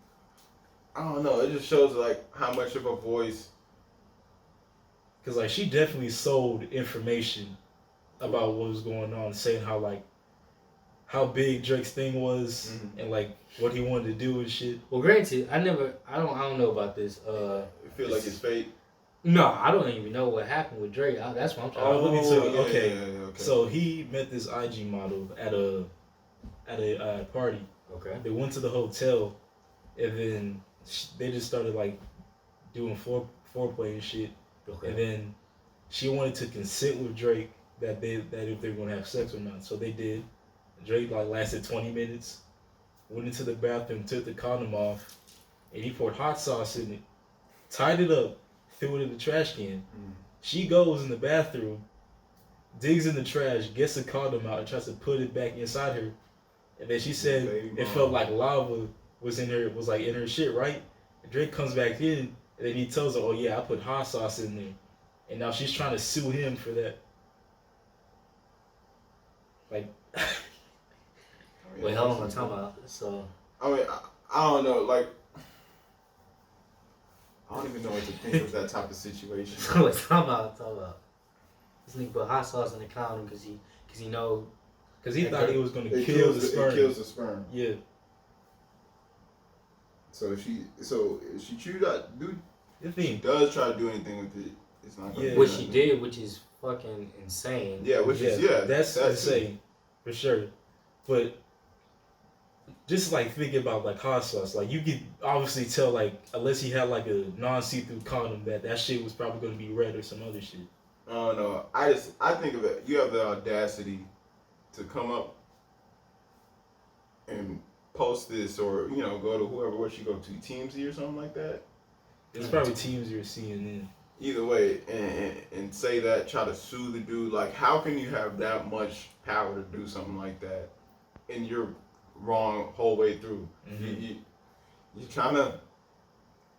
I don't know. It just shows like how much of a voice. Cause like she definitely sold information about what was going on, saying how like how big Drake's thing was Mhm. and like what he wanted to do and shit. Well, granted, I don't know about this. I feel like it's fate. No, I don't even know what happened with Drake. That's what I'm trying. Let me tell you. yeah, Okay. yeah, okay. So he met this IG model at a party. Okay. They went to the hotel, and then they just started like doing foreplay and shit. Okay. And then she wanted to consent with Drake that if they were gonna have sex or not. So they did. Drake like lasted 20 minutes, went into the bathroom, took the condom off, and he poured hot sauce in it, tied it up, threw it in the trash can. She goes in the bathroom, digs in the trash, gets the condom out, and tries to put it back inside her. And then she said it felt like lava was in her shit, right? And Drake comes back in, and then he tells her, "Oh yeah, I put hot sauce in there," and now she's trying to sue him for that. Like, Wait, how long am I talking about? So, I mean, I don't know. Like, I don't even know what to think of that type of situation. so wait, talking about. This nigga put hot sauce in the condom because he know. because he thought he was gonna It kill the sperm. It kills the sperm. Yeah. So if she chewed out, dude. The She thing. does try to do anything with it. It's not gonna Yeah. do What she nothing. did, which is fucking insane. Yeah, That's that insane for sure. But just like thinking about like hot sauce, like you could obviously tell like unless he had like a non-see-through condom that shit was probably gonna be red or some other shit. I don't know. I think of it. You have the audacity to come up and post this, or go to whoever. Where she go to TMZ or something like that. It's probably teams you're seeing in. Either way, and say that, try to sue the dude. Like, how can you have that much power to do something like that, and you're wrong whole way through? Mm-hmm. You're trying to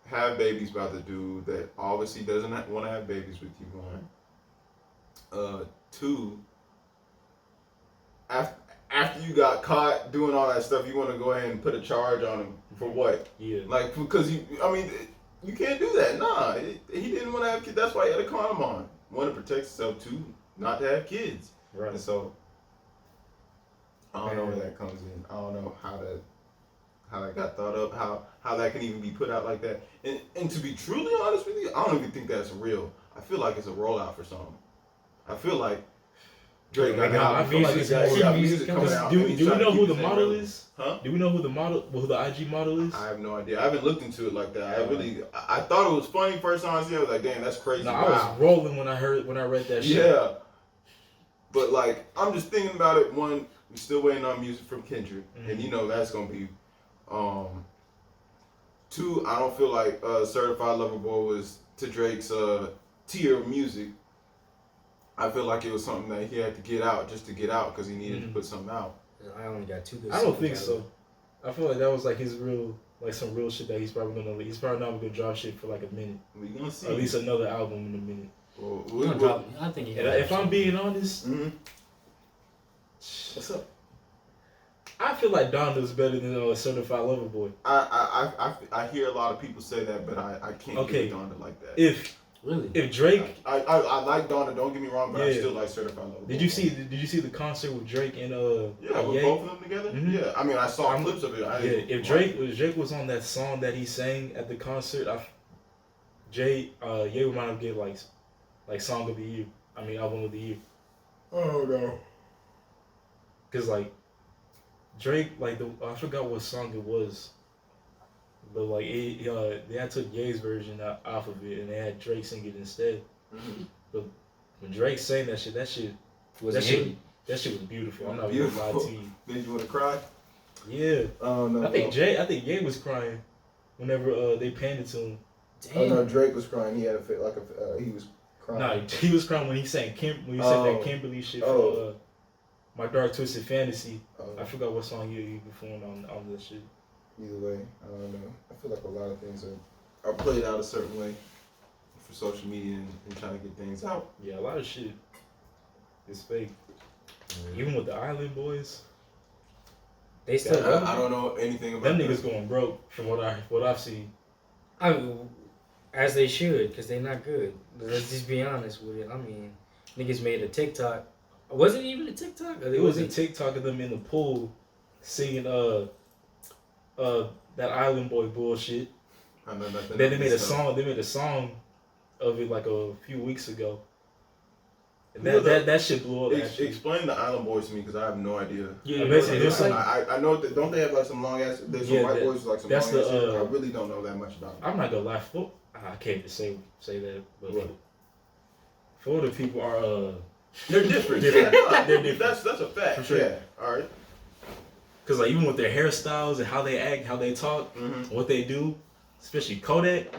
have babies by the dude that obviously doesn't want to have babies with you. One, two. After you got caught doing all that stuff, you want to go ahead and put a charge on him for what? Yeah. Like, because you can't do that. Nah, he didn't want to have kids. That's why he had a condom on. Want to protect himself too, not to have kids. Right. And so, I don't know where that comes in. I don't know how that got thought up. How that can even be put out like that. And to be truly honest with you, I don't even think that's real. I feel like it's a rollout for something. I feel like Drake got out. I feel like he got music coming out. Do we know who the his name model relevant. is? Huh? Do we know who the IG model is? I have no idea. I haven't looked into it like that. I thought it was funny first time I seen it. I was like, damn, that's crazy. No, wow. I was rolling when I read that shit. Yeah. But like, I'm just thinking about it. One, we're still waiting on music from Kendrick, and that's gonna be. Two, I don't feel like Certified Lover Boy was to Drake's tier of music. I feel like it was something that he had to get out just to get out because he needed to put something out. I only got 2 good. I don't think so. I feel like that was like his real, like some real shit that he's probably not gonna drop shit for like a minute. We're gonna see. Or at least another album in a minute. Well, I think he. If I'm being honest, what's up? I feel like Donda's better than Certified Lover Boy. I hear a lot of people say that, but I can't get Donda like that. If Drake, I like Donda. Don't get me wrong, but I still like Certified Lover Boy. Did you see the concert with Drake and Yeah, with both of them together. Mm-hmm. Yeah, I mean I saw clips of it. If Drake was on that song that he sang at the concert, Ye would might have get like song of the year. I mean album of the year. Oh no. Cause like Drake, like I forgot what song it was, but like they had took Ye's version off of it and they had Drake sing it instead. Mm-hmm. But when Drake sang that shit was beautiful. I'm not gonna lie to you. Made you want to cry? Yeah. Oh no. I think Ye was crying whenever they panned it to him. Damn. Oh no, Drake was crying. He had a fit he was crying. Nah, he was crying when he sang sang that Kimberly shit for My Dark Twisted Fantasy. I forgot what song he performed on that shit. Either way, I don't know. I feel like a lot of things are played out a certain way for social media and trying to get things out. Yeah, a lot of shit is fake. Even with the Island Boys, They still. I don't know anything about them niggas going broke from what I've seen. I mean, as they should, because they're not good. Let's just be honest with it. I mean, niggas made a TikTok Was it even a TikTok? Or It was a TikTok of them in the pool singing that Island Boy bullshit. Then they made a song. They made a song of it like a few weeks ago. And that shit blew up. Explain the Island Boys to me because I have no idea. Yeah, basically, there's some. I know that don't they have like some long ass? There's some white boys with, like some long ass. I really don't know that much about them. I'm not gonna lie. I can't just say that, but Florida people are they're different. They're different. That's a fact. For sure. Yeah. All right. Cause like even with their hairstyles and how they act, how they talk, what they do, especially Kodak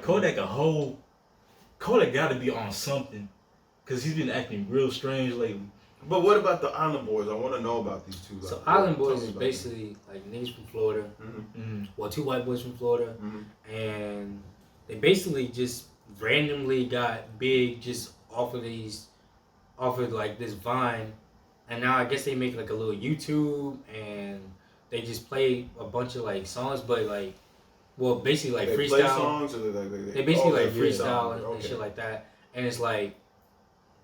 got to be on something, cause he's been acting real strange lately. But what about the Island Boys? I want to know about these two. Like, so Island Boys is basically like niggas from Florida. Well, two white boys from Florida, and they basically just randomly got big just off of like this Vine, and now I guess they make like a little YouTube and they just play a bunch of like songs, but like, well, basically like they freestyle. Play songs or they basically like freestyle and shit like that, and it's like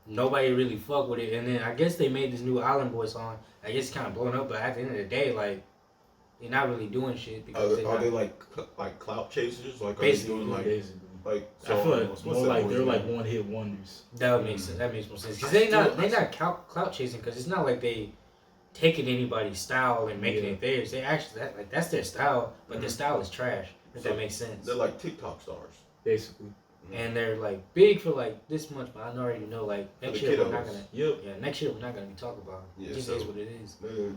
nobody really fuck with it. And then I guess they made this new Island Boy song. I guess it's kind of blown up, but at the end of the day, like they're not really doing shit because are they like clout chasers? Like basically, are they doing basically. Like so I feel like more like they're like one hit wonders. That would make sense. That makes more sense because they're not clout chasing because it's not like they taking anybody's style and making it theirs. They actually that's their style, but their style is trash. If that makes sense. They're like TikTok stars, basically. And they're like big for like this much, but I already know like next year we're not gonna. Yep. Yeah, next year we're not gonna be talking about it. It just is what it is.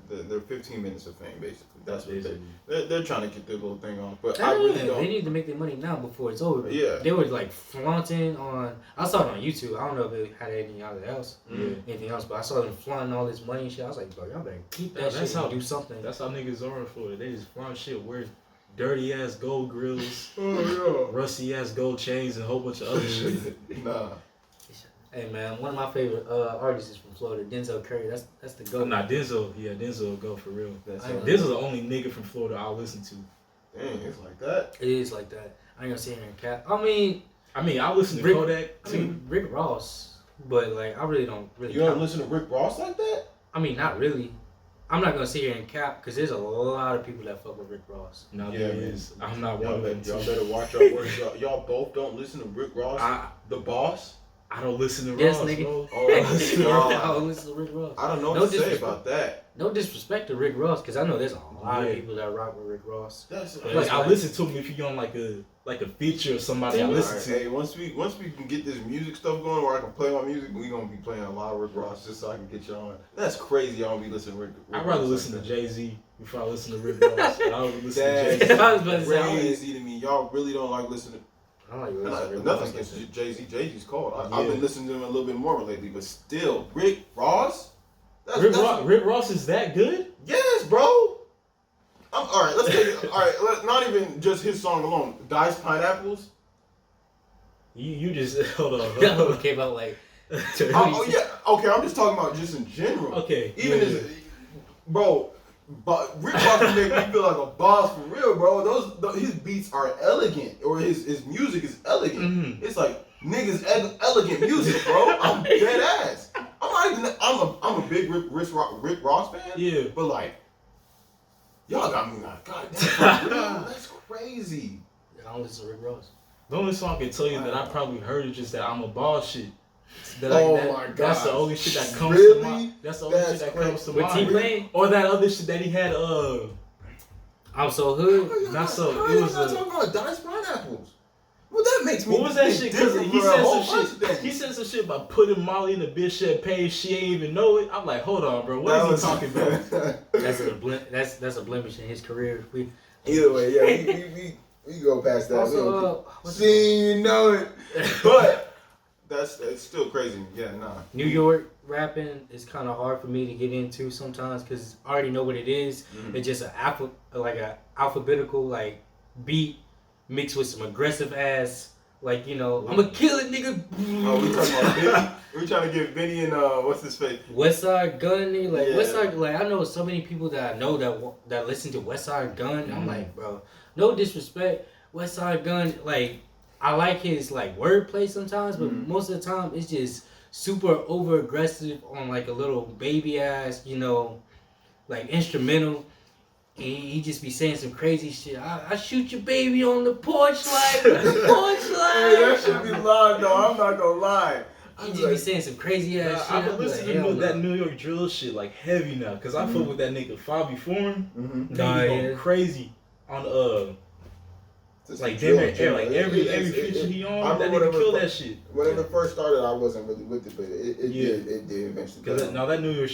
They're 15 minutes of fame basically. That's what basically. They're trying to get their little thing on. But I really don't. They need to make their money now before it's over. Yeah. They were like flaunting on. I saw it on YouTube. I don't know if it had anything else, anything else, but I saw them flaunting all this money and shit. I was like, bro, y'all better keep that shit and do something. That's how niggas are in Florida. They just flaunt shit. Wear dirty ass gold grills, rusty ass gold chains, and a whole bunch of other shit. Nah. Hey man, one of my favorite artists is from Florida, Denzel Curry. That's the GOAT. Nah, Denzel. Yeah, Denzel will go for real. Denzel's the only nigga from Florida I'll listen to. Dang, it's like that. It is like that. I ain't gonna sit here and cap. I mean, I listen to Kodak too. I mean, Rick Ross, but like I really don't really. You don't listen to Rick Ross like that? I mean, not really. I'm not gonna sit here and cap because there's a lot of people that fuck with Rick Ross. No, there is. I'm not one of them. Y'all better watch your words. Y'all both don't listen to Rick Ross, the boss. I don't listen to Ross. Nigga. Oh, I don't listen to Rick Ross. I don't know what to say about that. No disrespect to Rick Ross, because I know there's a lot of people that rock with Rick Ross. Like I listen to him if you on like a feature or somebody I listen to. Hey, once we can get this music stuff going where I can play my music, we gonna be playing a lot of Rick Ross just so I can get you on. That's crazy. Y'all don't be listening to Rick I'd rather listen to Jay-Z before I listen to Rick Ross. I would listen to Jay-Z. I was about to say crazy to me. Y'all really don't like listening. I like listening. Nothing against Jay-Z. Jay-Z's cold. I've been listening to him a little bit more lately, but still, Rick Ross. Rick Ross is that good? Yes, bro. All right, let's take it. All right, not even just his song alone. Diced Pineapples. You just hold on. That one came out like. Oh yeah. Okay, I'm just talking about just in general. Okay. Even bro. But Rick Ross can make me feel like a boss for real, bro. His beats are elegant, or his music is elegant. Mm-hmm. It's like niggas elegant music, bro. I'm dead ass. I'm a big Rick Ross fan. Yeah. But like, y'all got me like, God damn, that's crazy. I don't listen to Rick Ross. The only song I can tell you that I probably heard is just that I'm a boss shit. My God. That's the only shit that comes to mind. That's the only shit that comes to mind. T-Pain? Or that other shit that he had, I'm So Hood? Not so. How It was talking about Diced Pineapples. Well, that makes me. What was that shit? Because he said some shit about putting Molly in the bitch champagne. She ain't even know it. I'm like, hold on, bro. What is he talking about? That's a blemish in his career. Either way, yeah, we go past that. Also, see, you know it, but. It's still crazy. Yeah, nah. New York rapping is kind of hard for me to get into sometimes because I already know what it is. Mm-hmm. It's just an alphabetical like beat mixed with some aggressive ass like I'ma kill it, nigga. Oh, we talking about Vinny? We trying to get Vinny and what's his face? Westside Gun, nigga. Like Westside, like I know so many people that I know that listen to Westside Gun. Mm-hmm. I'm like, bro, no disrespect, Westside Gun, like. I like his like wordplay sometimes, but most of the time it's just super over aggressive on like a little baby ass, like instrumental. And he just be saying some crazy shit. I shoot your baby on the porch light, the porch light. Hey, that should be live though. I'm not gonna lie. He just be saying some crazy ass shit. I've been listening like, to hell that no. New York drill shit like heavy now, cause I fuck with that nigga Fabi Foreign. Mm-hmm. Nah, He going yeah. crazy on like drill, damn drill. like every It's- feature he on, I that remember nigga kill when- that shit. When it first started, I wasn't really with it, but it Yeah. did eventually. Cause now that New York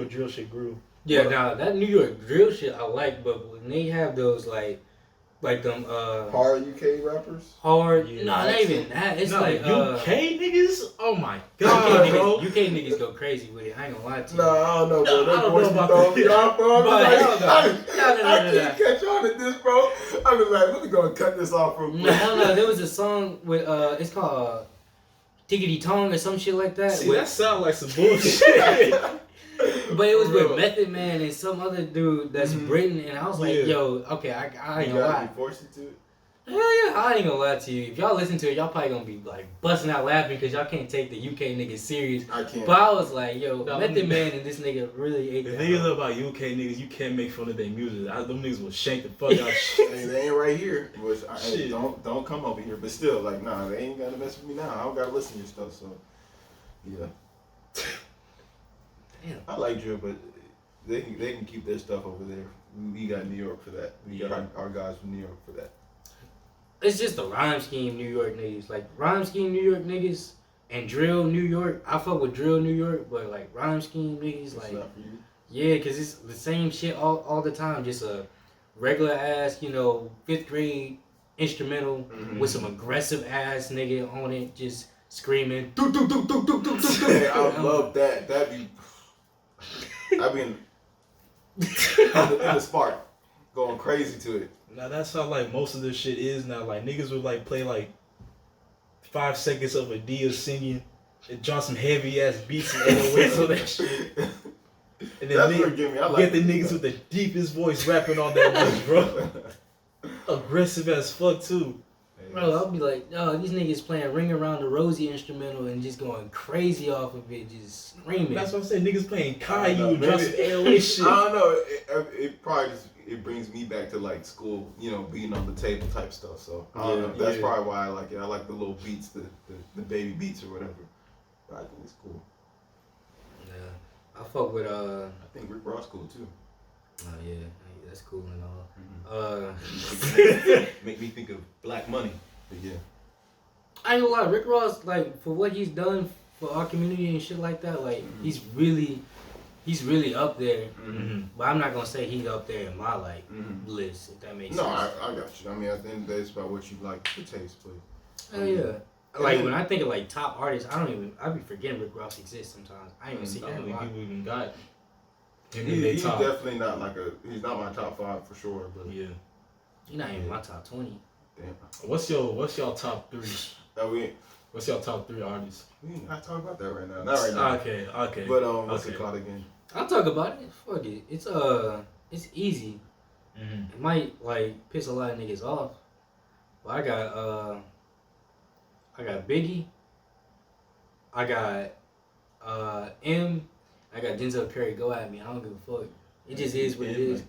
drill shit grew. Yeah, now that New York drill shit I like, but when they have those like them hard UK rappers. hard, Yeah. not even that. It's No, like UK niggas. Oh my UK god, bro. niggas go crazy with it. I ain't gonna lie to you. Nah, I don't know, bro. No, I That don't voice know be about throwing me that. off, bro. But I hell no. I can't catch on to this, bro. I was like, let me go and cut this off real quick. No, there was a song with it's called Tickety Tong or some shit like that. See, with- that sound like some bullshit. But it was Real. with Method Man and some other dude that's Mhm. Britain, and I was like, Yeah. yo, okay, I ain't You gonna gotta lie. be forced into it. Hell yeah, I ain't gonna lie to you. If y'all listen to it, y'all probably gonna be like busting out laughing because y'all can't take the UK niggas serious. I can't. But I was like, yo, No, Method Man and this nigga really ate The that. thing is about UK niggas, you can't make fun of their music. Them niggas will shank the fuck out shit. Hey, they ain't right here. Which hey, Shit. don't come over here. But still, like, nah, they ain't gotta mess with me now. I don't gotta listen to your stuff. So, yeah. Damn. I like drill, but they can keep their stuff over there. We got New York for that. We got our guys from New York for that. It's just the rhyme scheme New York niggas. Like, rhyme scheme New York niggas and drill New York. I fuck with drill New York, but like rhyme scheme niggas, It's like, not for you. yeah, because it's the same shit all the time. Just a regular ass, 5th grade instrumental Mhm. with some aggressive ass nigga on it, just screaming. "Doo, doo, doo, doo, doo, doo, doo, doo." Hey, I love that. That'd be. I mean, in the spark, going crazy to it. Now that's how like most of this shit is now. Like niggas would like play like 5 seconds of a Dia singing and drop some heavy ass beats and LOS on that shit. And then That's what get me. I like get the niggas with the deepest voice rapping on that bitch, bro. Aggressive as fuck too. Bro, I'll be like, oh, these niggas playing Ring Around the Rosie instrumental and just going crazy off of it, just screaming. That's what I'm saying. Niggas playing I don't know, Caillou, drop some maybe- LOS shit. I don't know. It probably just it brings me back to like school, being on the table type stuff. So I don't know. Yeah, That's yeah. probably why I like it. I like the little beats, the baby beats or whatever. But I think it's cool. Yeah, I fuck with I think Rick Ross cool too. oh yeah, that's cool and all. Make me think of Black Money. But yeah. I ain't gonna lie, Rick Ross, like, for what he's done for our community and shit like that, like, Mhm. he's really up there. Mm-hmm. But I'm not gonna say he's up there in my, like, Mhm. list, if that makes No, sense. I got you. I mean, at the end of the day, it's about what you like to taste, but Oh yeah. And Like, then- when I think of, like, top artists, I be forgetting Rick Ross exists sometimes. I ain't even see I that don't a think lot. people even got him in he's their top. definitely not he's not my top 5 for sure. But Yeah. You're not even my top 20. damn, What's your top 3? we What's your top 3 artists? ain't not talking about that right now. Not right now. Okay. But what's it Okay. called again? I'll talk about it. Fuck it. It's easy. Mm-hmm. It might, like, piss a lot of niggas off. But I got Biggie. I got M. I got Denzel Curry. Go at me. I don't give a fuck. It just is what it is.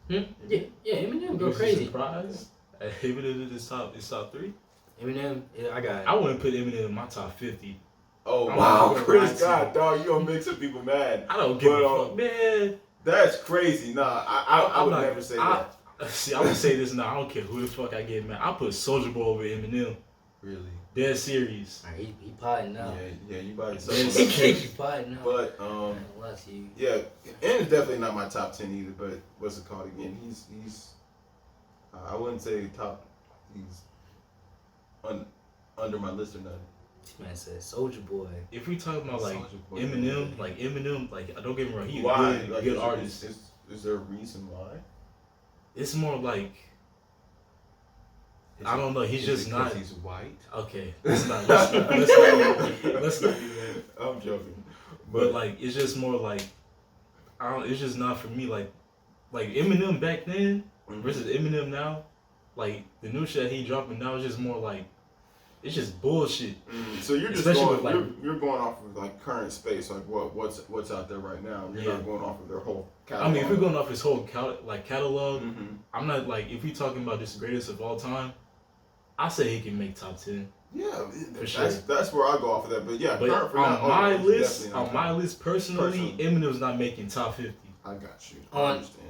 Eminem? Yeah, Eminem go Was you crazy. surprised? Eminem is top 3. Eminem, yeah, I got. I wouldn't put Eminem in my top 50. Oh I'm wow, not gonna lie Chris to God, you. dog, you gonna make some people mad. I don't give But, a fuck, man. That's crazy. Nah, I I'm would not- never say I- that. See, I'm gonna say this now. I don't care who the fuck I get mad. I put Soulja Boy over Eminem. Really? Dead serious. He potting now. Yeah, you buy Yes. yourself. He potting now. But I ain't gonna lie to you. yeah, and it's definitely not my top 10 either. But what's it called again? He's I wouldn't say top. He's under my list or nothing. This man said Soulja Boy. If we talk about like Soulja Boy. Eminem, like don't get me wrong, he's Why? a Like, good artist. Is there a reason why? It's more like Is I it- don't know. He's is just it 'cause not He's white. okay. Let's not do that. I'm joking. But like it's just more like I don't. It's just not for me. Like Eminem back then versus Eminem now. Like the new shit he dropping now is just more like it's just bullshit. So you're just Especially going, with, like, you're going off of like current space, like what's out there right now. You're Yeah. not going off of their whole catalog. I mean, if we're going off his whole catalog, Mm-hmm. I'm not like, if we're talking about just the greatest of all time, I say he can make top 10. Yeah, For sure. That's where I go off of that. But yeah, But current for on now, my it's list, definitely on my list personally, Eminem's not making top 50. I got you. I On- understand.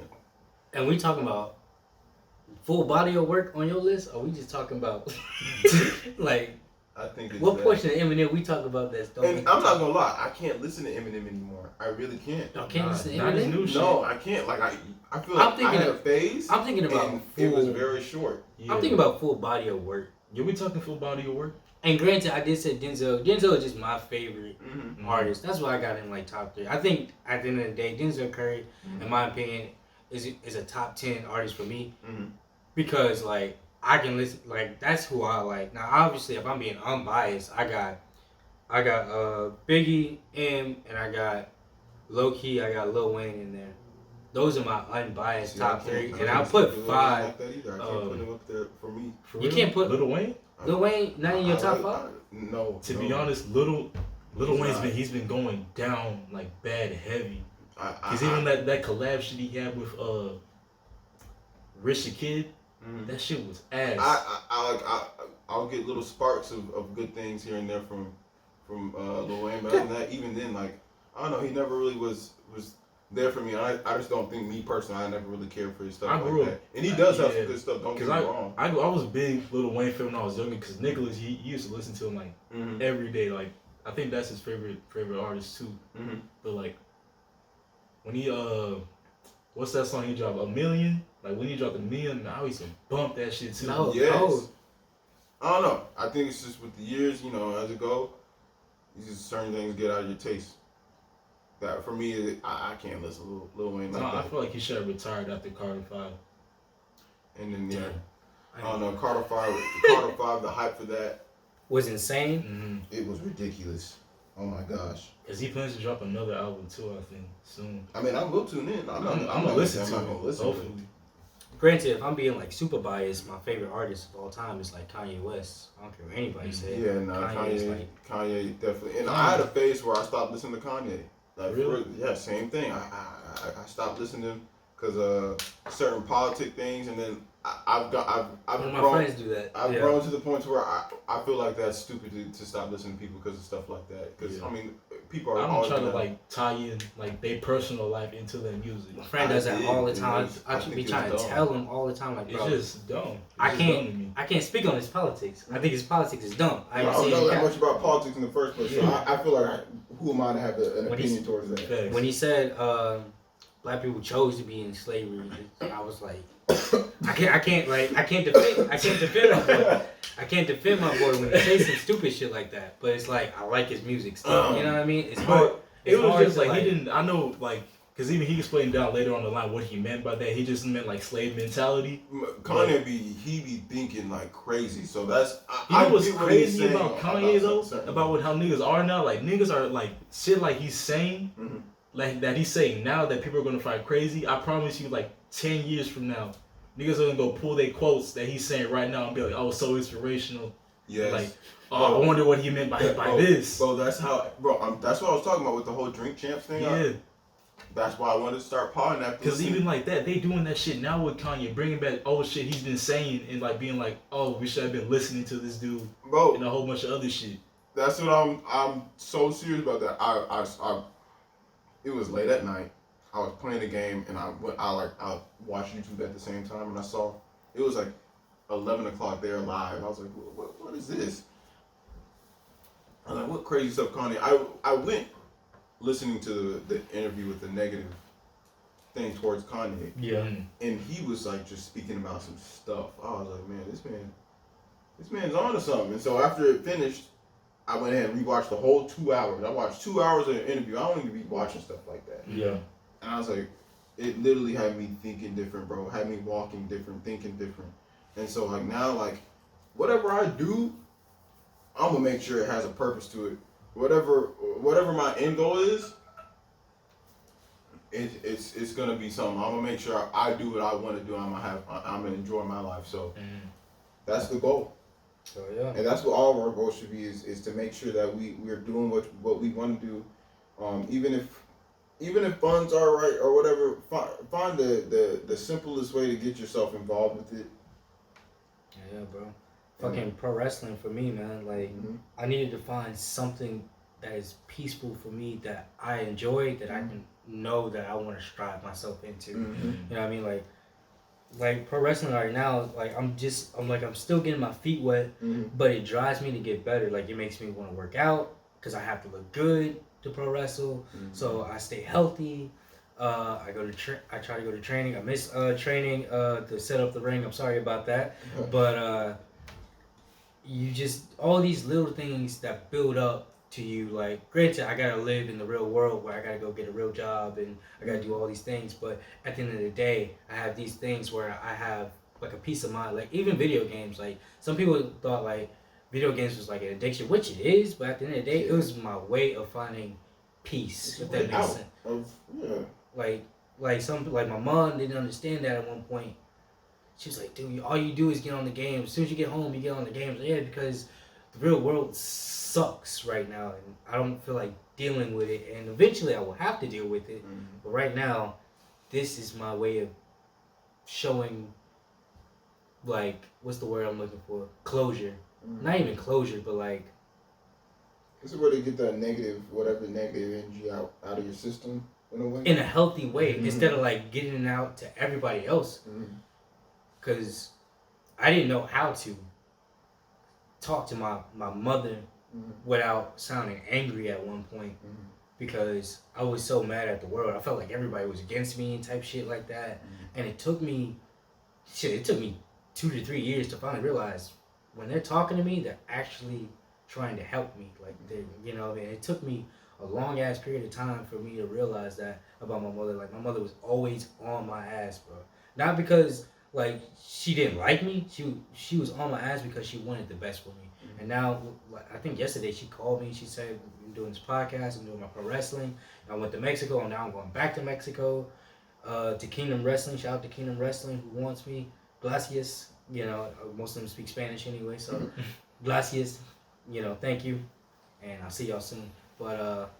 And we talking about full body of work on your list, or we just talking about like I think it's what that. portion of Eminem we talking about that's don't And make I'm the not top? gonna lie, I can't listen to Eminem anymore. I really can't. Y'all can't Nah, listen to not his Eminem? new shit. No, I can't. Like I feel I'm like thinking I had of- a phase. I'm thinking about and full. it was very short. Yeah. I'm thinking about full body of work. Yeah, we talking full body of work. And granted, I did say Denzel. Denzel is just my favorite Mm-hmm. artist. That's why I got him like top 3. I think at the end of the day, Denzel Curry, Mm-hmm. in my opinion, is a top 10 artist for me Mm-hmm. because like I can listen. Like that's who I like. Now, obviously, if I'm being unbiased, I got Biggie, M, and I got low key. I got Lil Wayne in there. Those are my unbiased top 3, and I'll put 5. Like that either. I can't put him up there for me. For You real? can't put- Lil Wayne. Lil Wayne not in your top 5. No. To no. be honest, Lil He's Wayne's not. he's been going down like bad heavy. I, Cause even that collab shit he had with Rich the Kid, Mhm. that shit was ass. I'll get little sparks of good things here and there from Lil Wayne, but other than that, even then, like I don't know, he never really was there for me. I just don't think, me personally, I never really cared for his stuff I like grew that. up- And he does have yeah. some good stuff. Don't get Cause me wrong. I was a big Lil Wayne fan when I was younger. Cause Nicholas he used to listen to him like Mm-hmm. every day. Like I think that's his favorite artist too. Mm-hmm. But like when he what's that song he dropped? A Million? Like when he dropped A Million, I used to bump that shit too. No. Yes. Oh. I don't know. I think it's just with the years, as it go, you just certain things get out of your taste. That for me, I can't listen to Lil Wayne like No, I that. feel like he should have retired after Carter 5. And then yeah, Damn. I don't know. Carter 5, the hype for that, Was insane. Mm-hmm. it was ridiculous. Oh my gosh. Cause he plans to drop another album too, I think, soon. I mean, I will tune in. I'm gonna listen to I'm it. not gonna listen to it. Hopefully. Granted, if I'm being like super biased, my favorite artist of all time is like Kanye West. I don't care what anybody says. Yeah, no, Kanye is Kanye definitely. And Kanye. I had a phase where I stopped listening to Kanye. Like, Really? yeah, same thing. I stopped listening to him because certain politic things, and then I've One of my grown. friends do that. I've Yeah. grown to the point where I feel like that's stupid to stop listening to people because of stuff like that. Because Yeah. I mean, people are I don't always try to gonna- like tie in like their personal life into their music. My friend does that I all the did, time. and I I should think be it's trying to dumb. tell him all the time, like, It's bro, just dumb. It's I just can't- dumb to me. I can't speak on his politics. I think his politics is dumb. I ain't don't saying know that cap. much about politics in the first place, so Yeah. I feel like who am I to have an When he's- opinion towards that? Facts. When he said black people chose to be in slavery, I was like, I can't defend my boy. I can't defend my boy when he says some stupid shit like that. But it's like I like his music still. You know what I mean? It's hard. It It's was hard just to, like he didn't. I know like. Cause even he explained down later on the line what he meant by that. He just meant like slave mentality. Kanye be thinking like crazy, so that's You know what's get what he's crazy saying about Kanye though? certain- About what how niggas are now? Like niggas are like shit like he's saying, Mhm. like that he's saying now that people are gonna find crazy. I promise you, like 10 years from now, niggas are gonna go pull their quotes that he's saying right now and be like, oh, so inspirational. Yes. Like, oh, I wonder what he meant by this. Bro, that's how, that's what I was talking about with the whole Drink Champs thing. Yeah. That's why I wanted to start podding that. Because even like that, they doing that shit now with Kanye, bringing back old shit he's been saying and like being like, oh, we should have been listening to this dude bro, and a whole bunch of other shit. that's what I'm so serious about that. I it was late at night. I was playing the game and I watched YouTube at the same time and I saw it was like 11 o'clock there live. I was like, what is this? I'm like, what crazy stuff, Kanye? I went listening to the interview with the negative thing towards Kanye, Yeah. and he was like just speaking about some stuff. I was like, man, this man's on to something. And so after it finished, I went ahead and rewatched the whole 2 hours. I watched 2 hours of the interview. I don't even be watching stuff like that. Yeah. And I was like, it literally had me thinking different, bro. Had me walking different, thinking different. And so like now, like whatever I do, I'm gonna make sure it has a purpose to it. Whatever my end goal is, it's gonna be something. I'm gonna make sure I do what I want to do. I'm gonna enjoy my life. So that's the goal. So yeah. And that's what all of our goals should be is to make sure that we're doing what we want to do, even if funds are right or whatever. Find the simplest way to get yourself involved with it. Yeah, bro. Fucking pro wrestling for me, man. Like, I needed to find something that is peaceful for me that I enjoy, that I can know that I want to strive myself into. You know what I mean? Like pro wrestling right now, like I'm still getting my feet wet, but it drives me to get better. Like it makes me want to work out because I have to look good to pro wrestle. So I stay healthy. I try to go to training. I miss training to set up the ring. I'm sorry about that, but you just all these little things that build up to you. Like granted, I gotta live in the real world where I gotta go get a real job and I gotta do all these things, but at the end of the day I have these things where I have like a peace of mind. Like even video games, like some people thought like video games was like an addiction, which it is, but at the end of the day it was my way of finding peace, if that makes sense. Like my mom didn't understand that at one point. She was like, dude, all you do is get on the game. As soon as you get home, you get on the games. Yeah, because the real world sucks right now, and I don't feel like dealing with it. And eventually, I will have to deal with it. But right now, this is my way of showing, like, what's the word I'm looking for? Closure. Not even closure, but like. This is where they get that whatever negative energy out of your system in a way. In a healthy way, instead of like getting it out to everybody else. Because I didn't know how to talk to my mother without sounding angry at one point because I was so mad at the world. I felt like everybody was against me and type shit like that. And it took me 2 to 3 years to finally realize when they're talking to me, they're actually trying to help me. Like, you know, and it took me a long ass period of time for me to realize that about my mother. Like, my mother was always on my ass, bro. Not because like she didn't like me, she was on my ass because she wanted the best for me. And now, I think yesterday she called me. She said, "I'm doing this podcast. I'm doing my pro wrestling. I went to Mexico, and now I'm going back to Mexico, to Kingdom Wrestling. Shout out to Kingdom Wrestling who wants me. Gracias. You know, most of them speak Spanish anyway, so gracias. You know, thank you, and I'll see y'all soon. But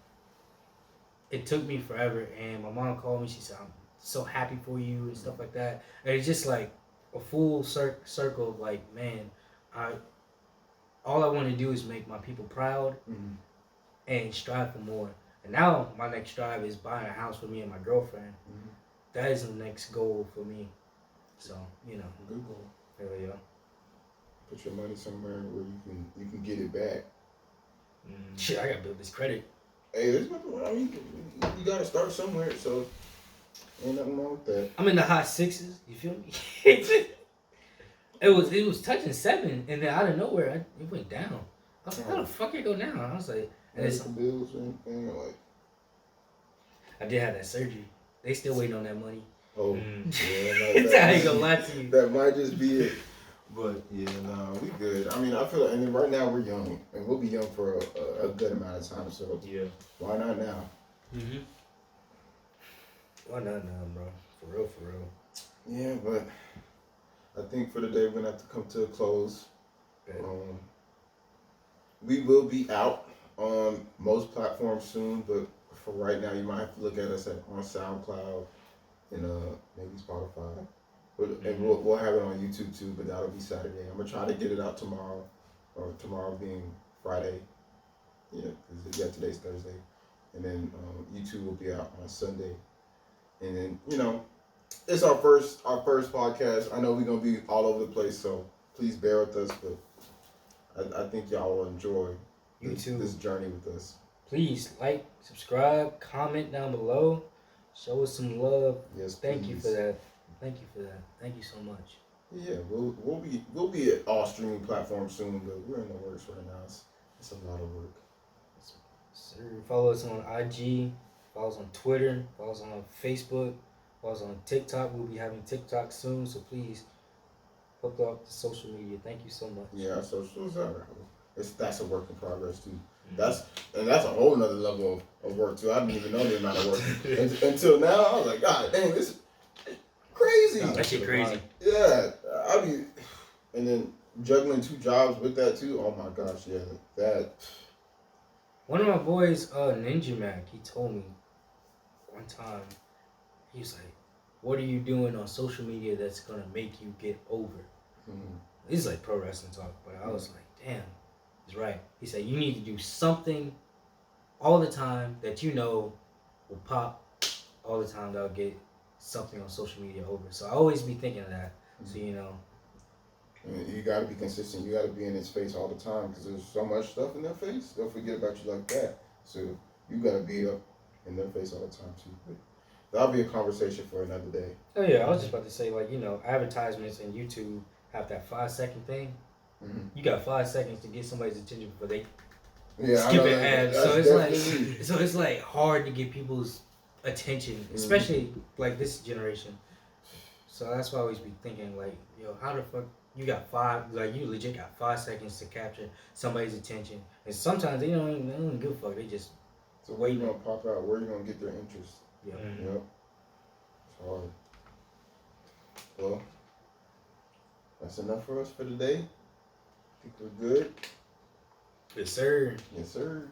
it took me forever, and my mom called me. She said, "I'm so happy for you," and stuff like that. And it's just like a full circle of like, man, all I want to do is make my people proud and strive for more. And now my next strive is buying a house for me and my girlfriend. That is the next goal for me. So, you know, good goal. Hell yeah. Put your money somewhere where you can get it back. Shit, I gotta build this credit. Hey, there's nothing. I mean, you gotta start somewhere. So. Ain't nothing wrong with that. I'm in the high 6s. You feel me? It was touching 7, and then out of nowhere, it went down. I was like, how the fuck it go down? I was like, and it's some bills and like. I did have that surgery. They still waiting on that money. Oh, yeah. I ain't gonna lie to you. That might just be it. But yeah, no, we good. I mean, I feel like, and then right now we're young, and we'll be young for a good amount of time. So yeah, why not now? Why not now, bro? For real. Yeah, but I think for the day we're gonna have to come to a close. Okay. We will be out on most platforms soon, but for right now, you might have to look at us on SoundCloud and maybe Spotify. And we'll have it on YouTube too, but that'll be Saturday. I'm gonna try to get it out tomorrow, or tomorrow being Friday. Yeah, because today's Thursday, and then YouTube will be out on Sunday. And then, you know, it's our first podcast. I know we're gonna be all over the place, so please bear with us. But I think y'all will enjoy this journey with us. Please like, subscribe, comment down below, show us some love. Yes, thank you for that. Thank you so much. Yeah, we'll be at all streaming platforms soon, but we're in the works right now. It's a lot of work. Sir, follow us on IG. Follow us on Twitter, follow us on Facebook, follow us on TikTok. We'll be having TikTok soon, so please hook up the social media. Thank you so much. Yeah, our socials are that's a work in progress too. That's a whole nother level of work too. I didn't even know the amount of work until now. I was like, God dang, this is crazy. No, that shit crazy. Yeah, and then juggling 2 jobs with that too. Oh my gosh, yeah, that. One of my boys, Ninja Mac, he told me one time, he was like, "What are you doing on social media that's gonna make you get over?" Mhm. This is like pro wrestling talk, but I was like, "Damn, he's right." He said, "You need to do something all the time that you know will pop all the time that'll get something on social media over." So I always be thinking of that. So you know, And you gotta be consistent. You gotta be in its face all the time because there's so much stuff in their face. They'll forget about you like that. So you gotta be up in their face all the time too. But that'll be a conversation for another day. oh yeah, I was just about to say like you know advertisements and YouTube have that 5 second thing. Mm-hmm. You got 5 seconds to get somebody's attention before they Yeah, skip an ad. So it's like definitely- so it's like hard to get people's attention, especially like this generation. So that's why I always be thinking like, yo, how the fuck you got you legit got 5 seconds to capture somebody's attention, and sometimes they don't even give a fuck. They just So where you gonna pop out? Where you gonna get their interest? yeah. Yep. It's hard. Well, that's enough for us for today. I think we're good. Yes, sir. Yes, sir.